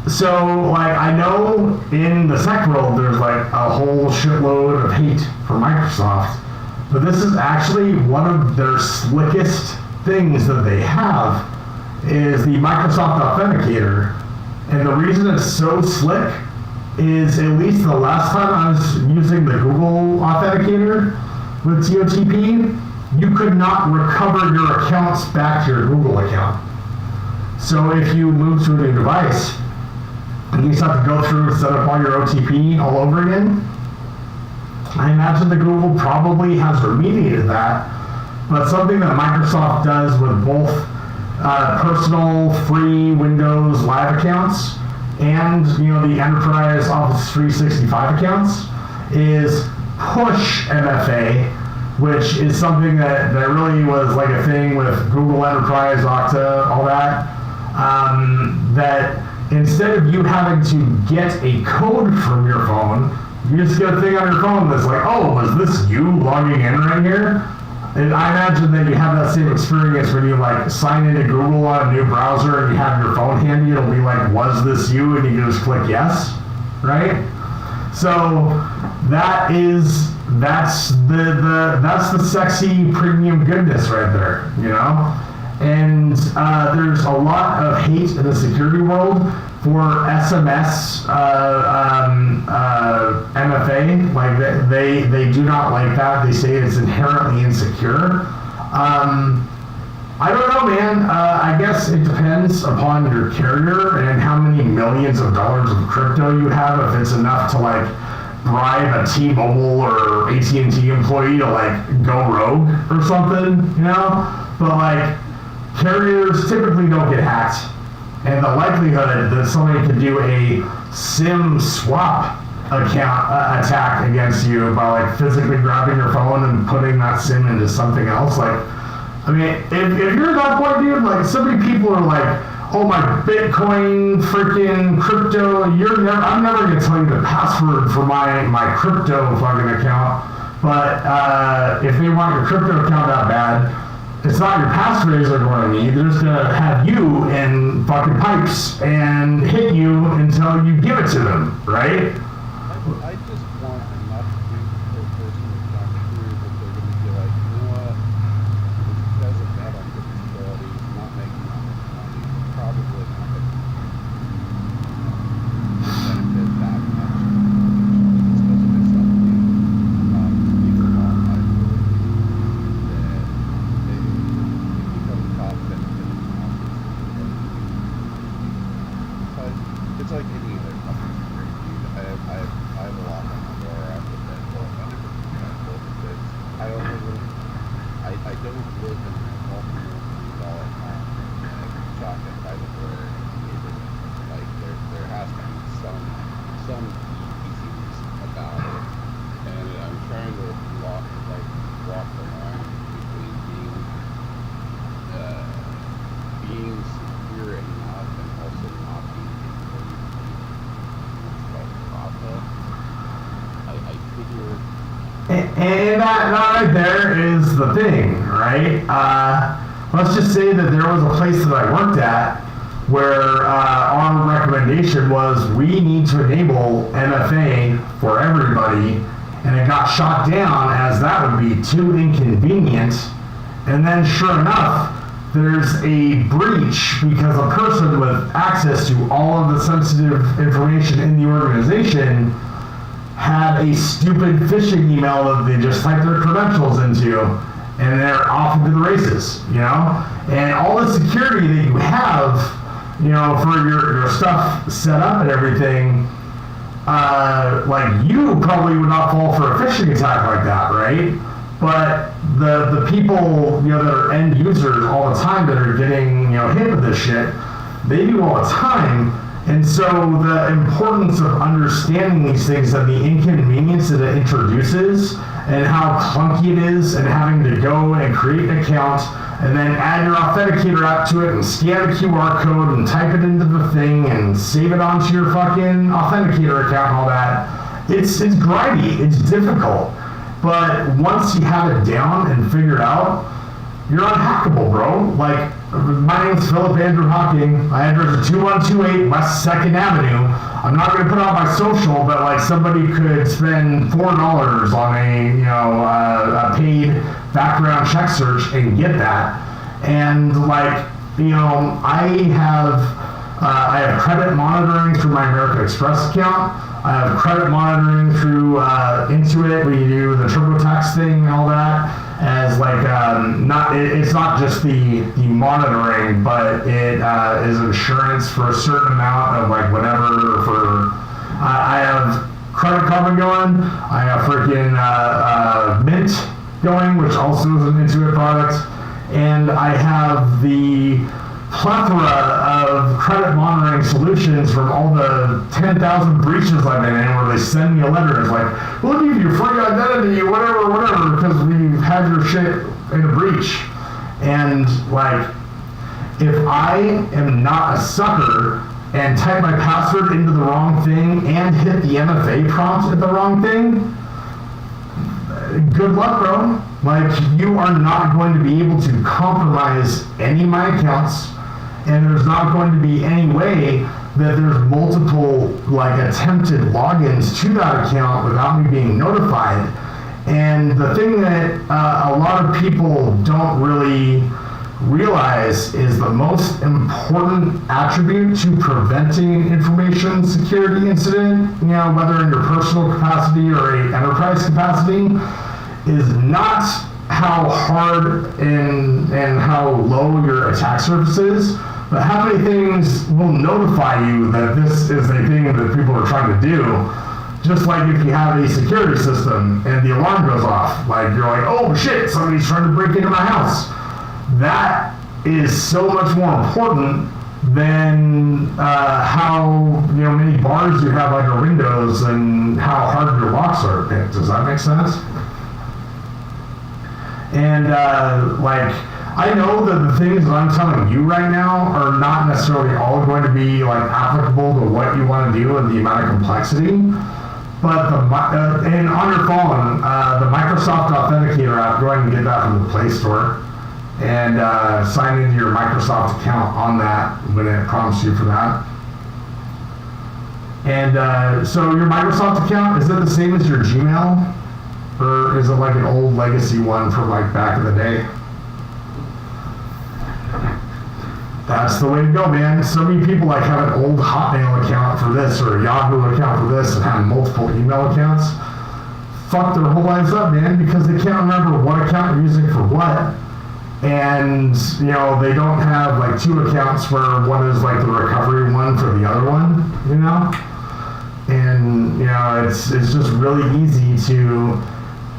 Speaker 1: So, like, I know in the SEC world there's like a whole shitload of hate for Microsoft, but this is actually one of their slickest things that they have is the Microsoft Authenticator. And the reason it's so slick is, at least the last time I was using the Google Authenticator with TOTP, you could not recover your accounts back to your Google account. So if you move to a new device, and you just have to go through and set up all your OTP all over again, I imagine that Google probably has remediated that, but something that Microsoft does with both personal free Windows Live accounts and the Enterprise Office 365 accounts is push MFA, which is something that really was like a thing with Google Enterprise, Okta, all that, that instead of you having to get a code from your phone, you just get a thing on your phone that's like, oh, was this you logging in right here? And I imagine that you have that same experience when you like sign into Google on a new browser and you have your phone handy. It'll be like, was this you? And you can just click yes, right? So that's the sexy premium goodness right there, And there's a lot of hate in the security world for SMS MFA. Like they do not like that. They say it's inherently insecure. I don't know, man. I guess it depends upon your carrier and how many millions of dollars of crypto you have. If it's enough to like bribe a T-Mobile or AT&T employee to like go rogue or something, But like, carriers typically don't get hacked, and the likelihood that somebody could do a SIM swap attack against you by like physically grabbing your phone and putting that SIM into something else, like, I mean, if you're at that point, dude, like, so many people are like, oh, my Bitcoin freaking crypto, I'm never gonna tell you the password for my crypto fucking account, but if they want your crypto account that bad, it's not your passphrase they're going to need. They're just going to have you in fucking pipes and hit you until you give it to them, right?
Speaker 2: I just want enough for a person to come through that they're going to be like, you know what, this guy's a bad on disability, he's not making that much money, he's probably not going to benefit that much just because of his something. People want my ability that they become confident in it's like any other company. I have a lot on my door. I have to bed well, I never be careful because I don't live in a multi-million-dollar home like shotgun by the door neighborhood. Like there has to be some easiness about it, and I'm trying to walk the line between being secure enough and also not being
Speaker 1: And that right there is the thing, right? Let's just say that there was a place that I worked at where our recommendation was we need to enable MFA for everybody, and it got shot down as that would be too inconvenient. And then sure enough, there's a breach because a person with access to all of the sensitive information in the organization had a stupid phishing email that they just typed their credentials into, and they're off into the races, you know? And all the security that you have, you know, for your stuff set up and everything, like you probably would not fall for a phishing attack like that, right? But the people, you know, that are end users all the time that are getting, you know, hit with this shit, they do all the time. And so the importance of understanding these things and the inconvenience that it introduces and how clunky it is and having to go and create an account and then add your Authenticator app to it and scan a QR code and type it into the thing and save it onto your fucking Authenticator account and all that. It's grindy, it's difficult. But once you have it down and figured out, you're unhackable, bro. Like, my name's Philip Andrew Hawking. My address is 2128 West 2nd Avenue. I'm not going to put it on my social, but like somebody could spend $4 on a paid background check search and get that. And like, you know, I have credit monitoring through my American Express account. I have credit monitoring through Intuit. We do the TurboTax thing and all that. As like it's not just the monitoring, but it is insurance for a certain amount of like whatever. For I have Credit Karma going. I have freaking Mint going, which also is an Intuit product, and I have the plethora of credit monitoring solutions from all the 10,000 breaches I've been in, where they send me a letter. It's like, we'll give you free identity, whatever, because we've had your shit in a breach. And like, if I am not a sucker and type my password into the wrong thing and hit the MFA prompt at the wrong thing, good luck, bro. Like, you are not going to be able to compromise any of my accounts, and there's not going to be any way that there's multiple like attempted logins to that account without me being notified. And the thing that a lot of people don't really realize is the most important attribute to preventing an information security incident, you know, whether in your personal capacity or an enterprise capacity, is not how hard and how low your attack surface is, but how many things will notify you that this is a thing that people are trying to do. Just like if you have a security system and the alarm goes off, like you're like, oh shit, somebody's trying to break into my house. That is so much more important than how many bars you have on your windows and how hard your locks are picked. Does that make sense? And like, I know that the things that I'm telling you right now are not necessarily all going to be like applicable to what you want to do and the amount of complexity. But and on your phone, the Microsoft Authenticator app, go ahead and get that from the Play Store.
Speaker 3: and sign into your Microsoft account on that when it prompts you for that. And so your Microsoft account, is it the same as your Gmail? Or is it like an old legacy one from like back in the day? That's the way to go, man. So many people like have an old Hotmail account for this or a Yahoo account for this and have multiple email accounts. Fuck their whole lives up, man, because they can't remember what account you're using for what. And, you know, they don't have like two accounts where one is like the recovery one for the other one, you know? And, you know, it's just really easy to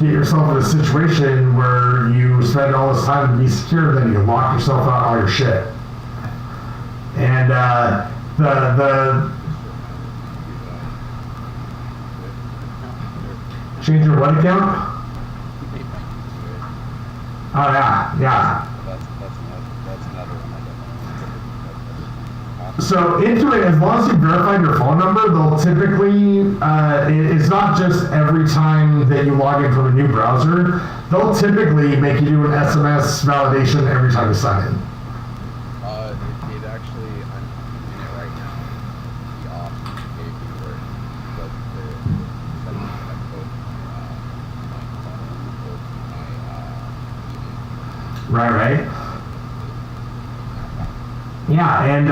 Speaker 3: get yourself in a situation where you spend all this time to be secure, then you lock yourself out all your shit. And the change your what account? Oh yeah.
Speaker 2: That's another one I don't know.
Speaker 3: So Intuit, as long as you verified your phone number, they'll typically, it's not just every time that you log in from a new browser, they'll typically make you do an SMS validation every time you sign in.
Speaker 2: It actually, I'm in it right now, the option you gave me where it does the setting my code, my phone or my email.
Speaker 3: Right. Yeah, and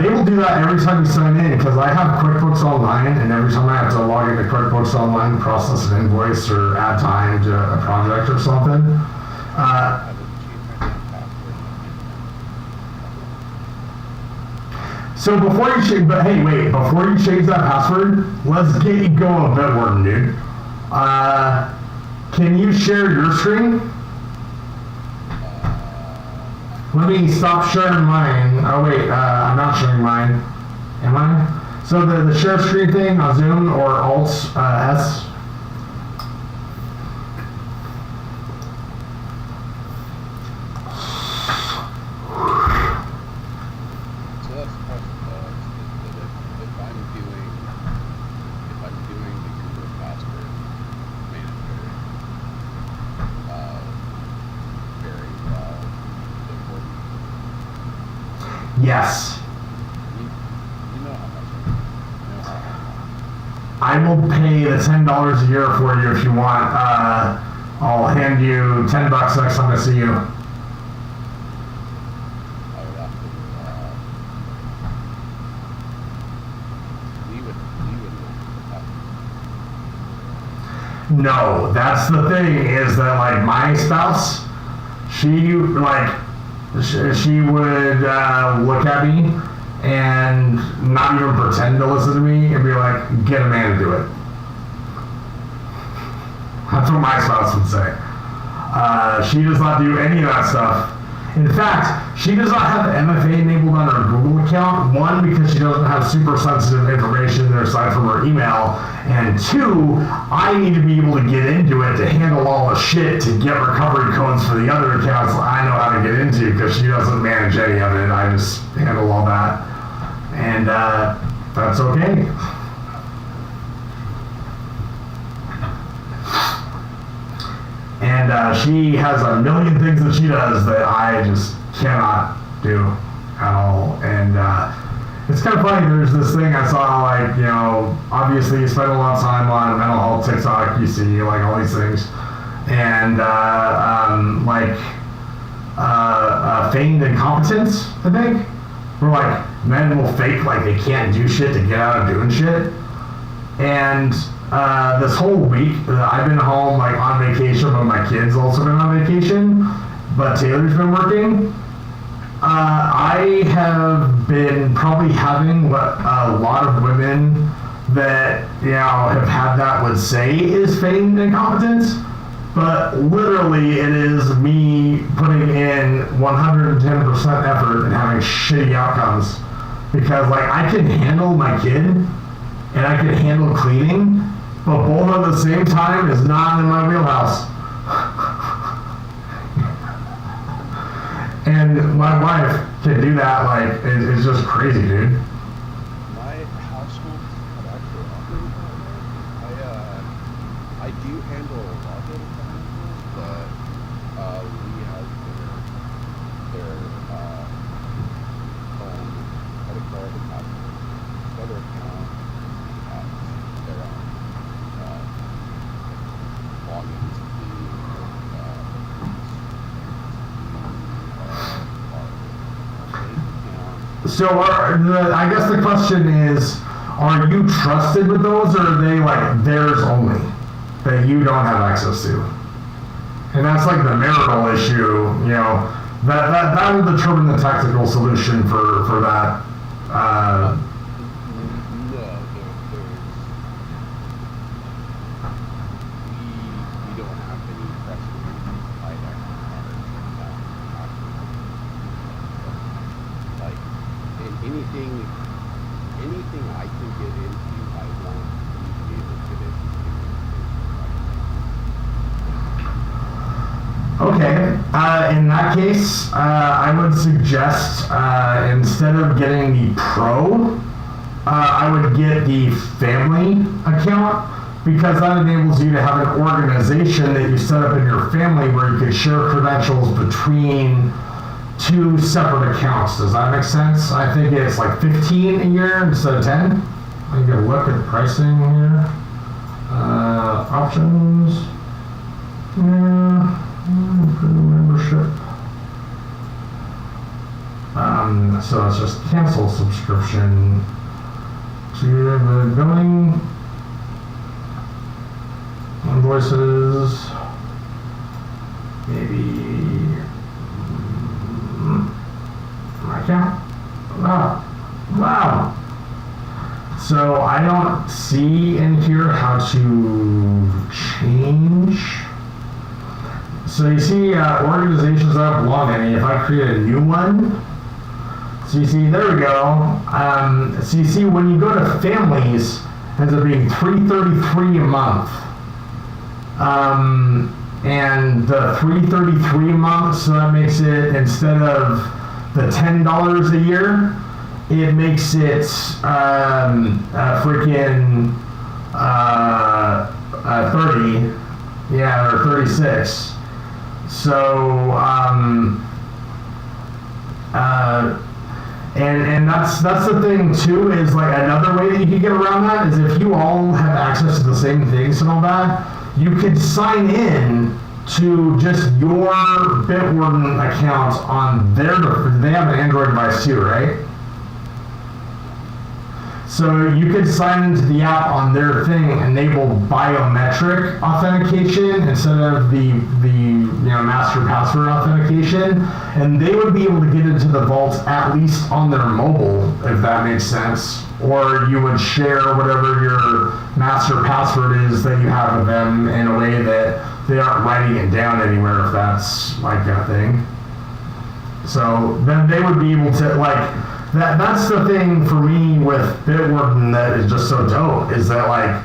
Speaker 3: they will do that every time you sign in, because I have QuickBooks Online, and every time I have to log into QuickBooks Online, process an invoice or add time to a project or something. So before you change, but hey, wait, before you change that password, let's get you going a bit more, dude. Can you share your screen? Let me stop sharing mine. Oh wait, I'm not sharing mine. Am I? So the share screen thing on Zoom or Alt S.
Speaker 2: So that's the question though, is that if I'm doing the Google password manager very well.
Speaker 3: Yes.
Speaker 2: You know how much
Speaker 3: I will pay the $10 a year for you if you want. I'll hand you $10 next time I see you.
Speaker 2: I would have to we would have to.
Speaker 3: No, that's the thing, is that like my spouse, she would look at me and not even pretend to listen to me and be like, get a man to do it. That's what my spouse would say. She does not do any of that stuff. In fact, she does not have MFA enabled on her Google account. One, because she doesn't have super sensitive information there aside from her email. And two, I need to be able to get into it to handle all the shit to get recovery codes for the other accounts I know how to get into, because she doesn't manage any of it. I just handle all that. And that's okay. And she has a million things that she does that I just cannot do at all. And it's kind of funny, there's this thing I saw, like, you know, obviously you spend a lot of time on mental health, TikTok, you see, like, all these things. And, feigned incompetence, I think. Where, like, men will fake, like, they can't do shit to get out of doing shit. And this whole week, I've been home, like, on vacation, but my kids also been on vacation. But Taylor's been working. I have been probably having what a lot of women that, you know, have had that would say is feigned incompetence. But literally, it is me putting in 110% effort and having shitty outcomes. Because, like, I can handle my kid, and I can handle cleaning, but both at the same time is not in my wheelhouse. And my wife can do that, like, it's just crazy, dude.
Speaker 2: My household have actually operated that way. I do handle a lot of the times, but we have dinner their phone, credit card, and password, other account, their own logins to
Speaker 3: So I guess the question is, are you trusted with those, or are they like theirs only that you don't have access to? And that's like the marital issue, you know, that will determine the technical solution for that.
Speaker 2: no, we don't have any precedent like that. Like, and anything I can get into, I want you to be able to get into.
Speaker 3: Okay, in that case, I would suggest instead of getting the Pro, I would get the Family account, because that enables you to have an organization that you set up in your family where you could share credentials between two separate accounts. Does that make sense? I think it's like 15 a year instead of 10. I can look at the pricing here. Options. Yeah. Membership. So it's just cancel subscription. So you have the billing, invoices, maybe my account. Wow. So I don't see in here how to change. So you see organizations that don't belong to any. If I create a new one, so you see, there we go. So you see when you go to families, it ends up being $333 a month. And the $333 a month, so that makes it, instead of the $10 a year, it makes it freaking 30, yeah, or 36. So, and that's the thing too, is like another way that you can get around that is if you all have access to the same things and all that, you could sign in to just your Bitwarden account on their, they have an Android device too, right? So you could sign into the app on their thing, enable biometric authentication instead of the master password authentication, and they would be able to get into the vault at least on their mobile, if that makes sense. Or you would share whatever your master password is that you have with them in a way that they aren't writing it down anywhere, if that's like that thing. So then they would be able to, like, that's the thing for me with Bitwarden that is just so dope, is that, like,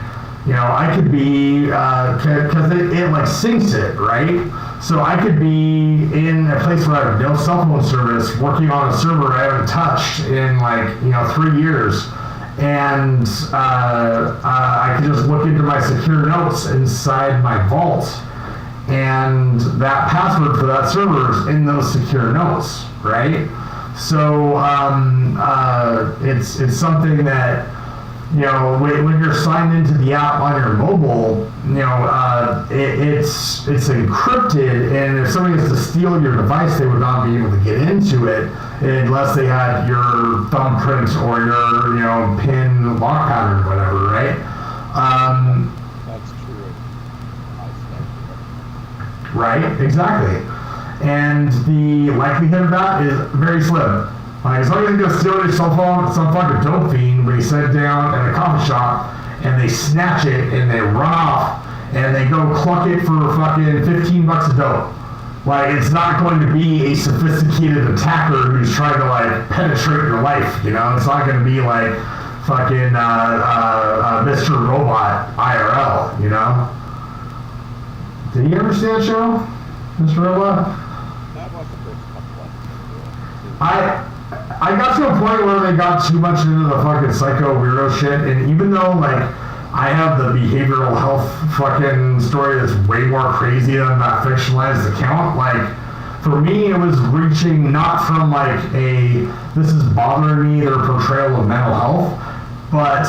Speaker 3: you know, I could be, because it like syncs it, right? So I could be in a place where I have no cell phone service, working on a server I haven't touched in, like, 3 years. And I could just look into my secure notes inside my vault, and that password for that server is in those secure notes, right? So it's something that, when you're signed into the app on your mobile, it's encrypted, and if somebody was to steal your device, they would not be able to get into it unless they had your thumbprint or your PIN lock pattern or whatever, right?
Speaker 2: That's true.
Speaker 3: Right, exactly. And the likelihood of that is very slim. Like, as long as they go steal your cell phone, some fucking dope fiend, when you sit down at a coffee shop and they snatch it and they run off and they go cluck it for fucking $15 a dope. Like, it's not going to be a sophisticated attacker who's trying to, like, penetrate your life, It's not going to be like fucking Mr. Robot IRL, Did you ever see that show, Mr. Robot?
Speaker 2: That was the first couple of
Speaker 3: I got to a point where they got too much into the fucking psycho weirdo shit, and even though, like, I have the behavioral health fucking story that's way more crazy than that fictionalized account, like, for me, it was reaching not from like this is bothering me, their portrayal of mental health, but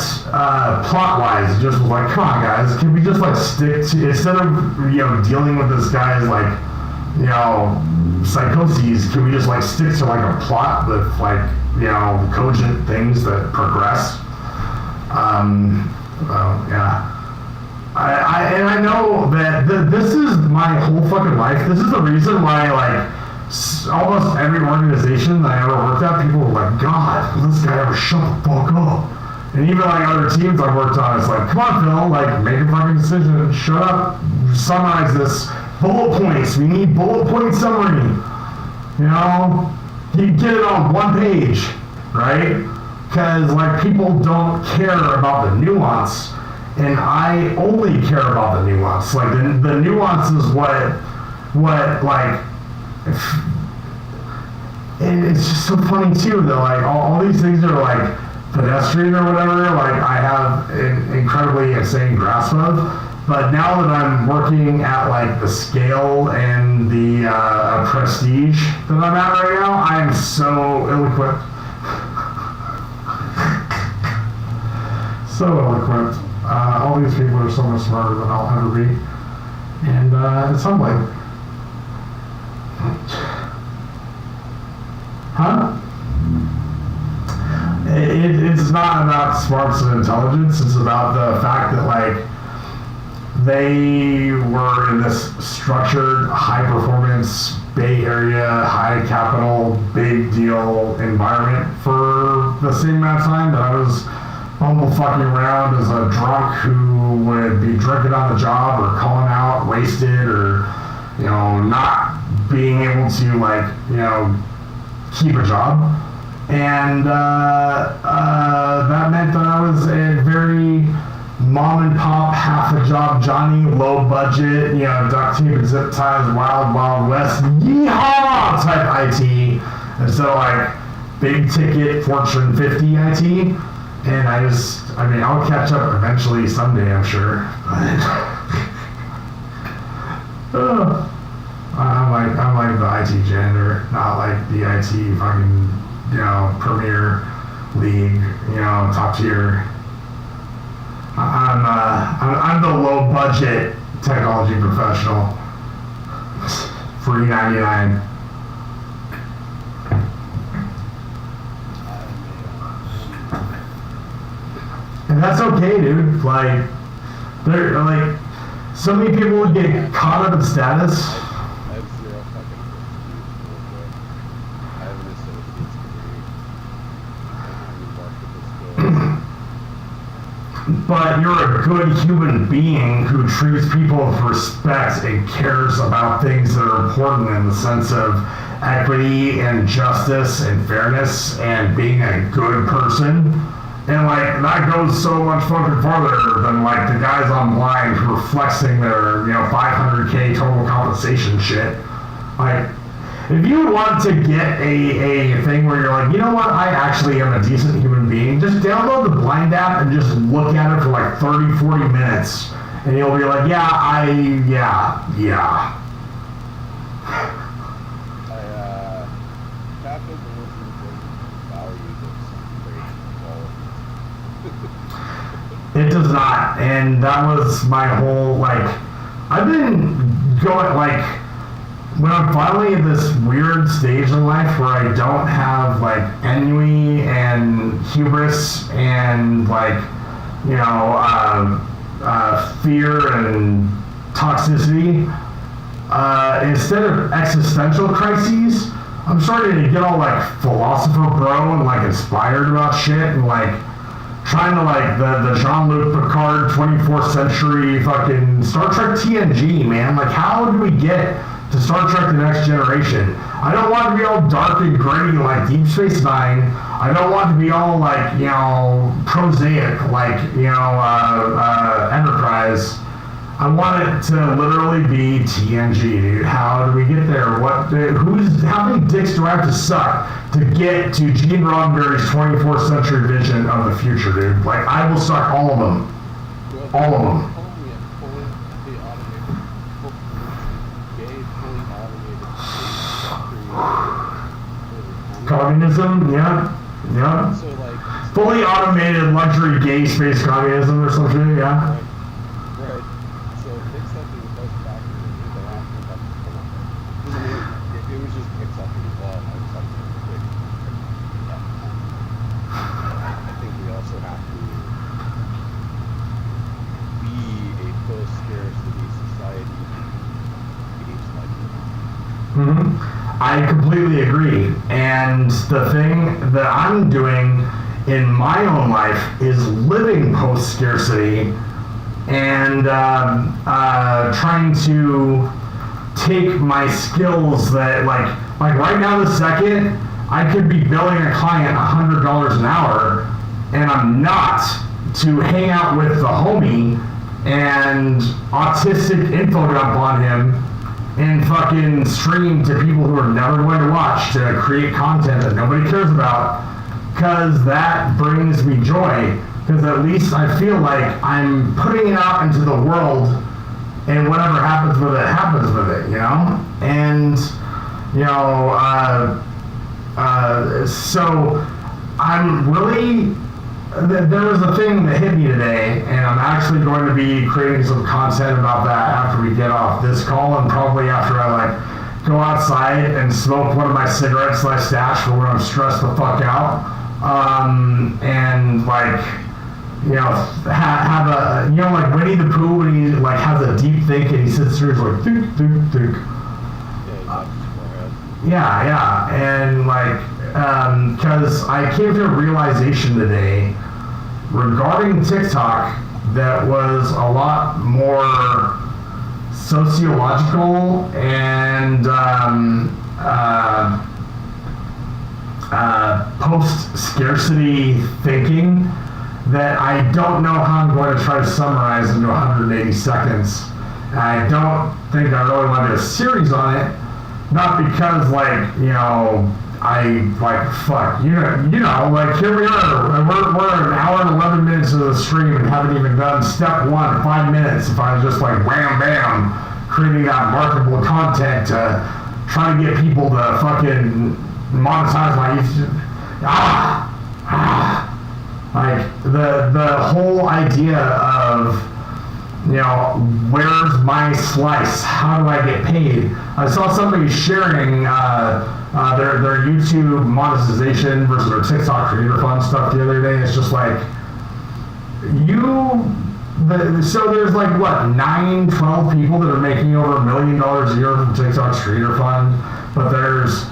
Speaker 3: plot-wise, it just was like, come on, guys, can we just like stick to, instead of dealing with this guy's like psychoses, can we just like stick to like a plot with like cogent things that progress? Yeah. I know that this is my whole fucking life. This is the reason why, like, almost every organization that I ever worked at, people were like, God, will this guy ever shut the fuck up? And even like other teams I've worked on, it's like, come on, Phil, like, make a fucking decision, shut up, summarize this, bullet points, we need bullet point summary. You get it on one page, right? Because like people don't care about the nuance. And I only care about the nuance. Like the nuance is what like, and it's just so funny too that like all these things are like pedestrian or whatever. Like I have an incredibly insane grasp of, but now that I'm working at like the scale and the prestige that I'm at right now, I am so ill-equipped. So ill-equipped. All these people are so much smarter than I'll ever be. And it's humbling. Huh? It's not about smarts and intelligence. It's about the fact that, like, they were in this structured, high-performance, Bay Area, high capital, big deal environment for the same amount of time that I was humble fucking around as a drunk who would be drinking on the job or calling out wasted or not being able to like keep a job, and that meant that I was a very mom and pop, half a job Johnny, low budget, duct tape and zip ties, wild west, yeehaw type IT instead of like big ticket Fortune 50 IT. And I'll catch up eventually someday, I'm sure. But I'm like the IT janitor, not like the IT fucking Premier League, top tier. I'm the low budget technology professional. Free 99. And that's okay, dude. Like, they're like, so many people would get caught up in status.
Speaker 2: I have zero fucking excuse. I have an associate's degree.
Speaker 3: But you're a good human being who treats people with respect and cares about things that are important in the sense of equity and justice and fairness and being a good person. And like that goes so much fucking farther than like the guys online who are flexing their 500K total compensation shit. Like, if you want to get a thing where you're like, you know what, I actually am a decent human being, just download the Blind app and just look at it for like 30, 40 minutes. And you'll be like, yeah.
Speaker 2: Capitalism values of
Speaker 3: It does not, and that was my whole, like, I've been going, like, when I'm finally at this weird stage in life where I don't have, like, ennui and hubris and, like, fear and toxicity, instead of existential crises, I'm starting to get all, like, philosopher bro and, like, inspired about shit and, like, trying to like the Jean-Luc Picard 24th century fucking Star Trek TNG, man. Like, how do we get to Star Trek The Next Generation? I don't want to be all dark and gritty like Deep Space Nine. I don't want to be all like, prosaic like, Enterprise. I want it to literally be TNG, dude. How do we get there? How many dicks do I have to suck to get to Gene Roddenberry's 24th century vision of the future, dude? Like, I will suck all of them. All of them. communism, yeah.
Speaker 2: So like
Speaker 3: Fully automated luxury gay space communism or something, yeah.
Speaker 2: Right. So accepting both factors into that, because I mean, if it was just accepting the law, I just have to quick. I think we also have to be a post-scarcity society behaves like
Speaker 3: I completely agree. And the thing that I'm doing in my own life is living post-scarcity and trying to take my skills that like right now this second, I could be billing a client $100 an hour and I'm not, to hang out with the homie and autistic info dump on him and fucking stream to people who are never going to watch, to create content that nobody cares about, because that brings me joy. Because at least I feel like I'm putting it out into the world, and whatever happens with it, you know? And, you know, so I'm really, there was a thing that hit me today, and I'm actually going to be creating some content about that after we get off this call, and probably after I like go outside and smoke one of my cigarettes that I stash for when I'm stressed the fuck out, and like, you know, have a, you know, like Winnie the Pooh when he like has a deep think and he sits through, he's like think, think, think. Yeah, and like, because I came to a realization today regarding TikTok that was a lot more sociological and post-scarcity thinking that I don't know how I'm going to try to summarize into 180 seconds. I don't think I really want to do a series on it, not because like, you know, I like fuck, you know, like here we are, we're an hour and 11 minutes into the stream and haven't even done step 1, 5 minutes. If I was just like wham bam, creating that marketable content to try to get people to fucking monetize my YouTube. Like the whole idea of, you know, where's my slice? How do I get paid? I saw somebody sharing their YouTube monetization versus their TikTok creator fund stuff the other day. It's just like, so there's like what, 9, 12 people that are making over $1 million a year from TikTok's creator fund, but there's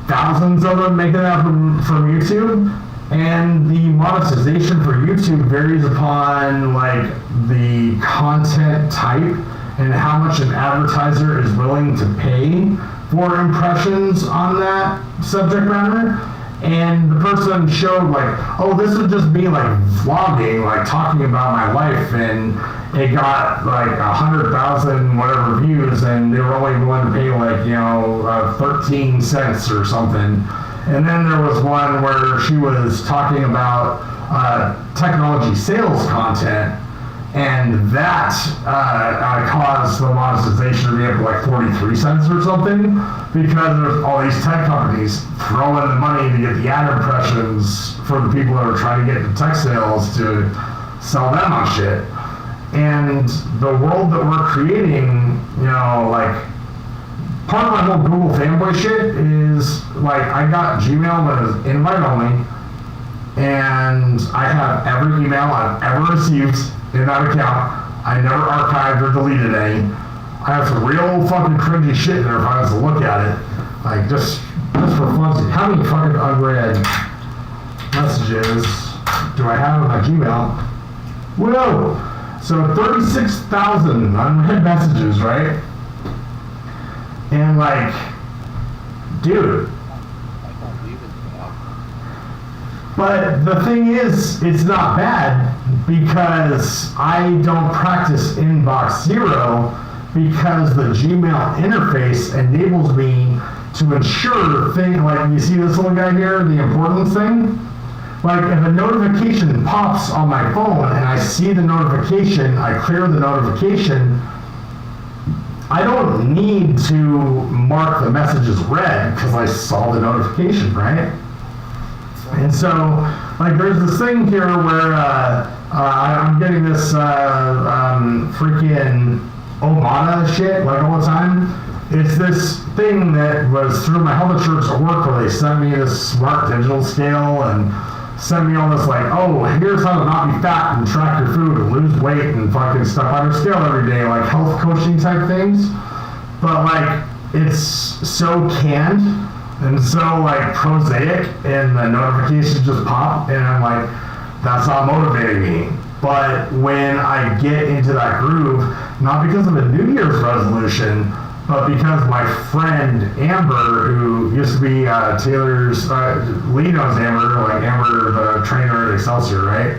Speaker 3: thousands of them making that from YouTube. And the monetization for YouTube varies upon like the content type and how much an advertiser is willing to pay for impressions on that subject matter. And the person showed like, oh, this would just be like vlogging, like talking about my life, and it got like 100,000 whatever views, and they were only willing to pay like, you know, 13 cents or something. And then there was one where she was talking about technology sales content, and that caused the monetization to be up to like 43 cents or something, because there's all these tech companies throwing the money to get the ad impressions for the people that are trying to get the tech sales to sell them on shit. And the world that we're creating, you know, like, part of my whole Google fanboy shit is, like, I got Gmail that is invite only, and I have every email I've ever received in that account. I never archived or deleted any. I have some real fucking cringy shit in there if I was to look at it. Like, just for fun. How many fucking unread messages do I have in my Gmail? Whoa! So 36,000 unread messages, right? And like, dude. But the thing is, it's not bad because I don't practice inbox zero, because the Gmail interface enables me to ensure things like, you see this little guy here, the importance thing? Like, if a notification pops on my phone and I see the notification, I clear the notification, I don't need to mark the message as read because I saw the notification, right? And so, like, there's this thing here where I'm getting this freaking Omada shit, like, all the time. It's this thing that was through my health insurance at work where they sent me this smart digital scale and sent me all this, like, oh, here's how to not be fat and track your food and lose weight and fucking stuff on your scale every day, like health coaching type things. But, like, it's so canned and so, like, prosaic, and the notifications just pop, and I'm like, that's not motivating me. But when I get into that groove, not because of a New Year's resolution, but because my friend Amber, who used to be Taylor's, Lee knows Amber, like Amber, the trainer at Excelsior, right?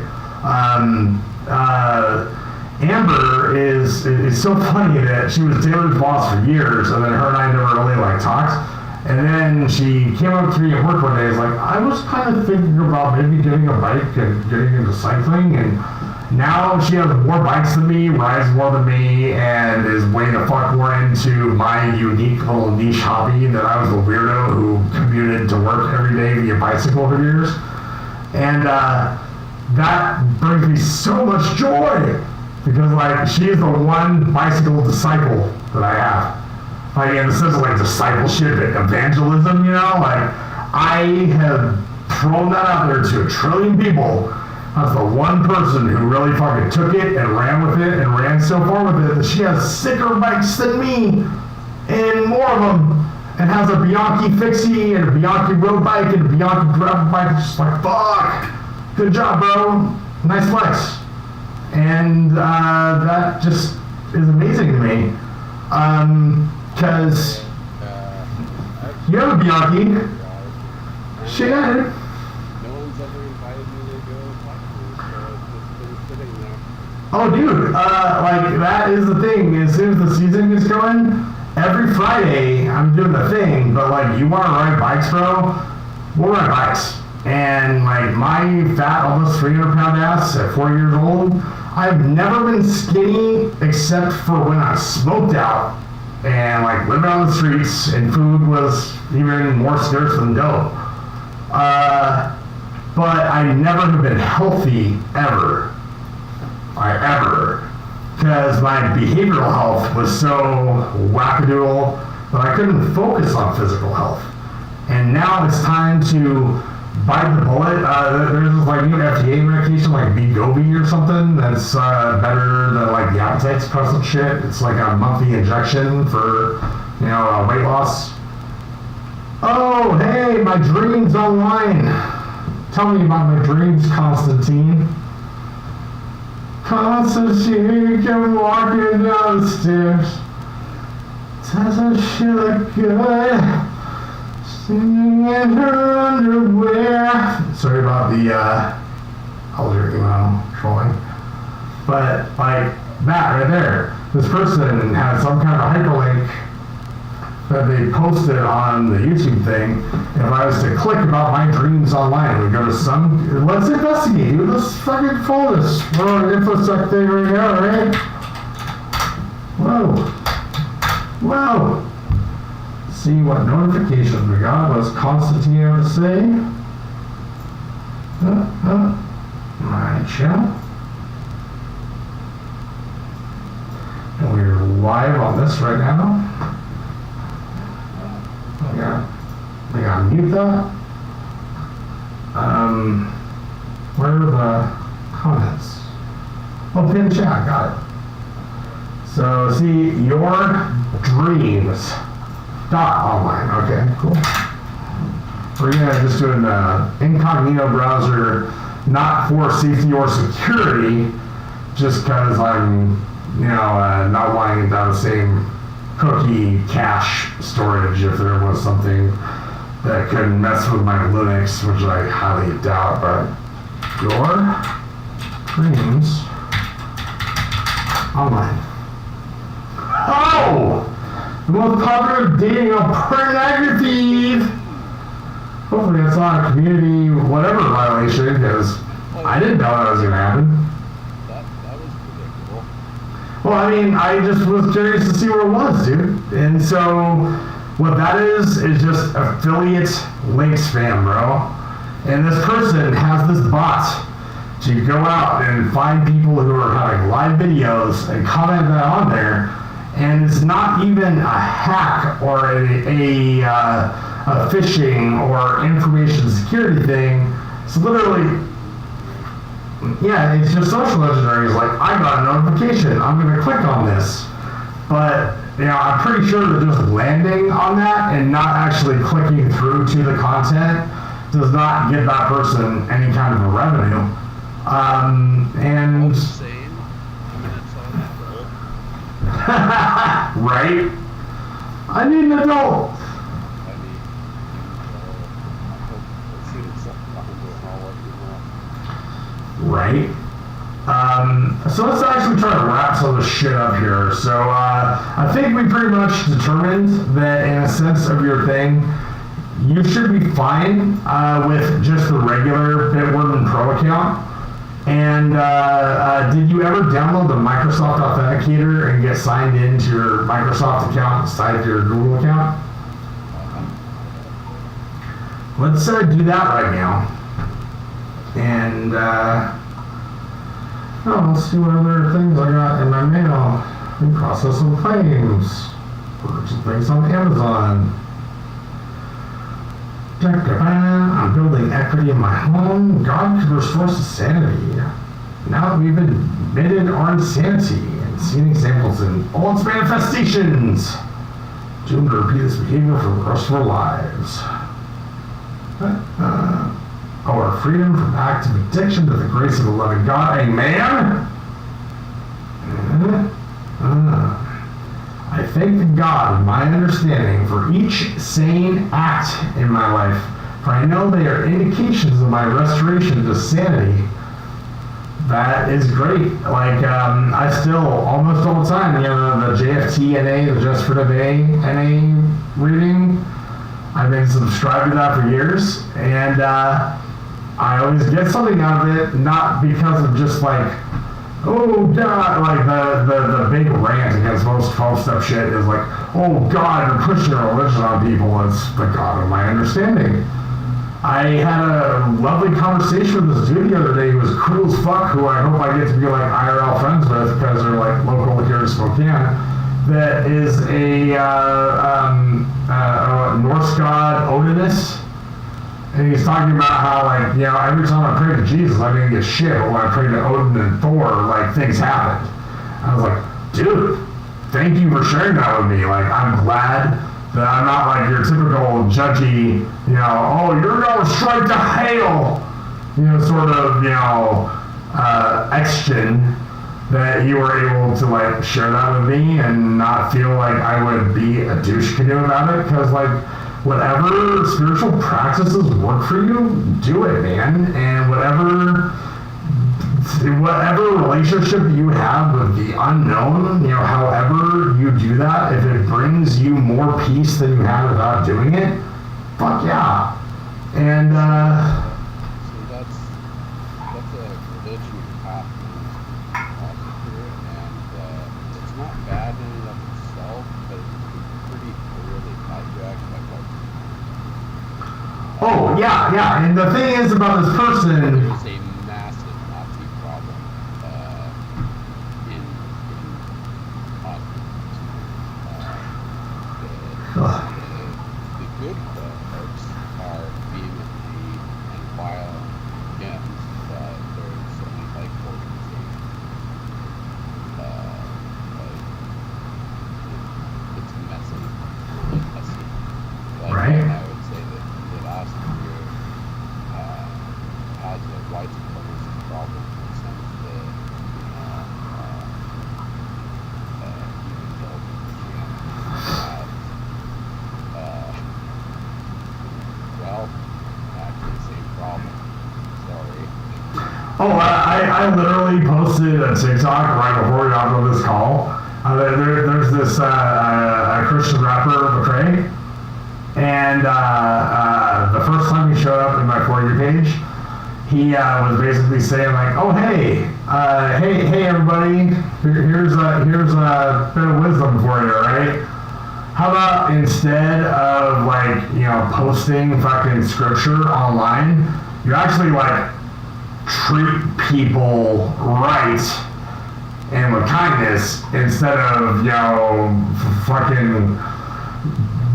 Speaker 3: Amber is so funny that she was Taylor's boss for years, and then her and I never really like talked. And then she came up to me at work one day, and was like, I was kind of thinking about maybe getting a bike and getting into cycling, and now she has more bikes than me, rides more than me, and is way the fuck more into my unique little niche hobby that I was the weirdo who commuted to work every day via bicycle for years. And that brings me so much joy, because, like, she is the one bicycle disciple that I have. Like, in the sense of, like, discipleship and evangelism, you know? Like, I have thrown that out there to 1 trillion people. That's the one person who really fucking took it and ran with it and ran so far with it that she has sicker bikes than me and more of them, and has a Bianchi Fixie and a Bianchi road bike and a Bianchi gravel bike. It's just like, fuck, good job, bro, nice flex. And that just is amazing to me, because you have a Bianchi. Shit.
Speaker 2: No one's ever invited me to go talk to you, so it's just been sitting there.
Speaker 3: Oh, dude, like, that is the thing. As soon as the season gets going, every Friday I'm doing the thing, but, like, you want to ride bikes, bro? We'll ride bikes. And, like, my fat, almost 300-pound ass at 4 years old, I've never been skinny except for when I smoked out and, like, lived on the streets and food was even more scarce than dope. But I never have been healthy ever. Because my behavioral health was so wackadoodle that I couldn't focus on physical health. And now it's time to bite the bullet. There's this, like, new FDA medication, like Wegovy or something, that's better than, like, the appetite suppressant shit. It's like a monthly injection for, you know, weight loss. Oh, hey, my dreams online. Tell me about my dreams, Constantine. Constantine came walking down the stairs. Doesn't she look good? Singing in her underwear. Sorry about the algorithm trolling. But, like, that right there. This person had some kind of hyperlink that they posted on the YouTube thing. If I was to click about my dreams online, we go to some, let's investigate, dude. Let's fucking follow this. We're on an InfoSec thing right now, right? Whoa. See what notifications we got. What's Constantine have to say? Right, chill. And we're live on this right now. We gotta mute that. Where are the comments? Oh, pin chat, got it. So, see, your dreams. .online, okay, cool. We're gonna just do an incognito browser, not for safety or security, just because I'm, you know, not wanting to have the same cookie cache storage if there was something that could mess with my Linux, which I highly doubt, but your dreams online. Oh! The most popular dating alternative. Hopefully it's not a community whatever violation, because I didn't know that was going to happen.
Speaker 2: That was predictable.
Speaker 3: Well, I mean, I just was curious to see where it was, dude. And so, what that is just affiliate link spam, bro. And this person has this bot to go out and find people who are having live videos and comment that on there. And it's not even a hack or a phishing or information security thing. It's literally, yeah, it's just social engineering. It's like, I got a notification, I'm gonna click on this. But, you know, I'm pretty sure that just landing on that and not actually clicking through to the content does not give that person any kind of a revenue. And
Speaker 4: Same. I mean, that's all that goal.
Speaker 3: right? I need an adult.
Speaker 4: I mean, let's see what's up behind it and all what you want.
Speaker 3: Right? So let's actually try to wrap some of this shit up here. So I think we pretty much determined that in a sense of your thing, you should be fine with just the regular Bitwarden Pro account. And did you ever download the Microsoft Authenticator and get signed into your Microsoft account instead of your Google account? Let's do that right now. And let's see what other things I got in my mail. We process some claims. Purchase things on Amazon. I'm building equity in my home. God could restore sanity. Now that we've admitted our insanity and seen examples in all its manifestations, doomed to repeat this behavior for the rest of our lives. Our freedom from active addiction to the grace of the loving God. Amen. I thank God of my understanding for each sane act in my life, for I know they are indications of my restoration to sanity. That is great. Like, I still, almost all the time, you know, the JFT NA, the Just for Today NA reading, I've been subscribed to that for years, and I always get something out of it, not because of just like, oh God, like the big rant against most 12-step shit is like, oh God, you're pushing a religion on people. It's the God of my understanding. I had a lovely conversation with this dude the other day who was cool as fuck, who I hope I get to be like IRL friends with because they're like local here in Spokane. That is a Norse god Odinist. And he's talking about how, like, you know, every time I pray to Jesus, I didn't get shit, but when I pray to Odin and Thor, like, things happened. I was like, dude, thank you for sharing that with me. Like, I'm glad that I'm not like your typical judgy, you know, oh, you're going straight to hell, you know, sort of, you know, extion, that you were able to, like, share that with me and not feel like I would be a douche canoe about it, because, like, whatever spiritual practices work for you, do it, man. And whatever relationship you have with the unknown, you know, however you do that, if it brings you more peace than you had without doing it, fuck yeah. And
Speaker 4: See, that's a religion path and it's not bad in and of itself, but it can be pretty clearly hijacked by what.
Speaker 3: oh yeah. And the thing is about this person.
Speaker 4: There's a massive Nazi problem in the good folks are vehemently and violent against there's something like organization. It's messy, really messy. Like,
Speaker 3: Right.
Speaker 4: I would say that last year has a white supremacy problem in the sense that, evangelical Christianity has, well, actually the same problem. Sorry.
Speaker 3: Oh, I literally posted a TikTok right before we got on this call. There's this Christian rapper, McCrae, and the first time he showed up in my For You page, he was basically saying like, oh hey, hey everybody, here's a bit of wisdom for you, right? How about instead of posting fucking scripture online, you actually treat people right and with kindness instead of fucking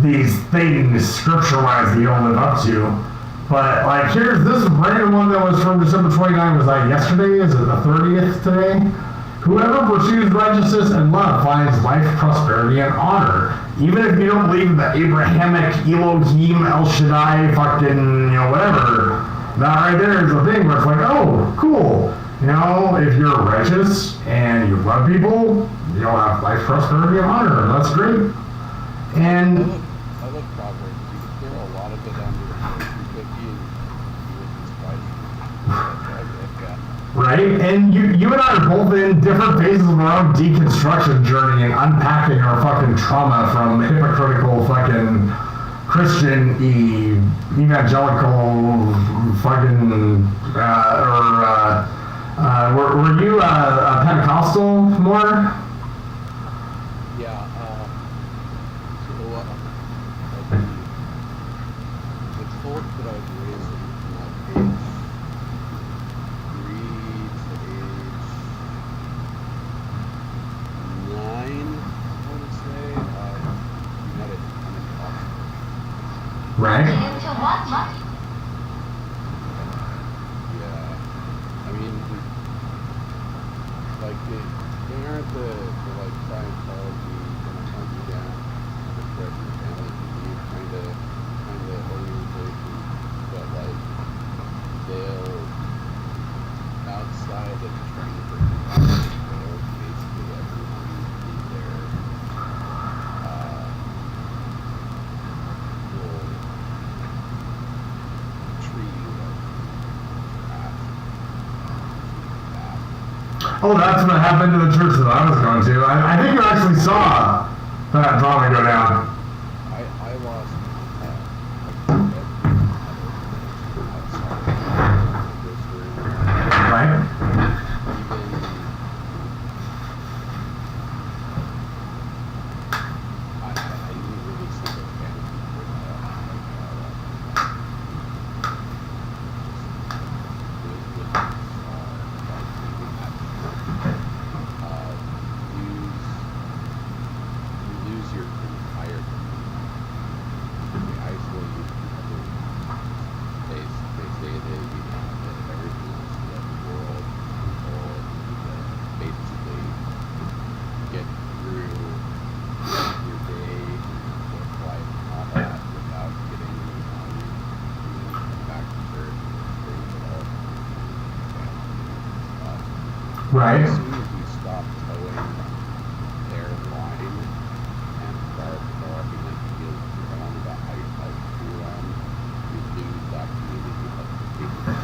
Speaker 3: these things scripture-wise that you don't live up to. But here's this random one that was from December 29th. Was yesterday? Is it the 30th today? Whoever pursues righteousness and love finds life, prosperity, and honor. Even if you don't believe in the Abrahamic Elohim, El Shaddai, fucking whatever. That right there is the thing where it's oh, cool. If you're righteous and you love people, you'll have life, prosperity, and honor. That's great. And
Speaker 4: I look Proverbs. You can throw a lot of it under 250 and you wouldn't
Speaker 3: right? And you and I are both in different phases of our own deconstruction journey and unpacking our fucking trauma from hypocritical fucking Christian evangelical fucking were you a Pentecostal more?
Speaker 4: Yeah, the cult that I was raised in, age 3 to age 9, I would say, we met at Pentecostal.
Speaker 3: Right.
Speaker 4: Yeah, I mean, they aren't the Scientology gonna hunt you down, destroy your family, you kind of organization, but they'll outside of trying to bring you back, they'll basically everyone be there, will treat you like trash.
Speaker 3: Oh, that's what happened to the church that I was going to. I think you actually saw that drama go down.
Speaker 4: I lost
Speaker 3: Right?
Speaker 4: lose your entire community. They isolate you from everyone. They say that that everything else in the world will basically get through your day, your work life, and all that without getting any value. And then you come back to church and bring it all to family stuff.
Speaker 3: Right.
Speaker 4: As soon as you stop towing their line and start developing that feel of your own about how your life should run, you lose that community of people that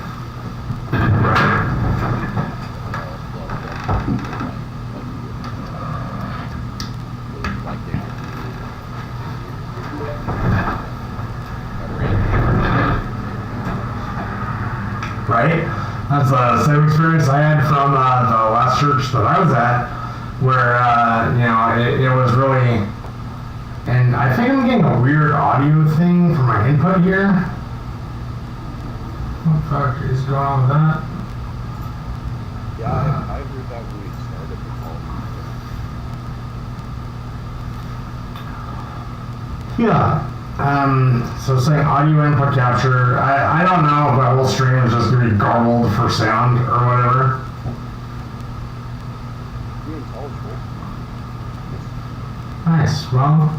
Speaker 3: Right? That's the same experience I had from the last church that I was at, where it was really, and I think I'm getting a weird audio thing for my input here. What the fuck is going on with that?
Speaker 4: Yeah, I heard that when we started the call.
Speaker 3: Yeah. So saying audio input capture, I don't know if my whole stream is just going to be garbled for sound or whatever.
Speaker 4: You're intelligible.
Speaker 3: Nice. Well,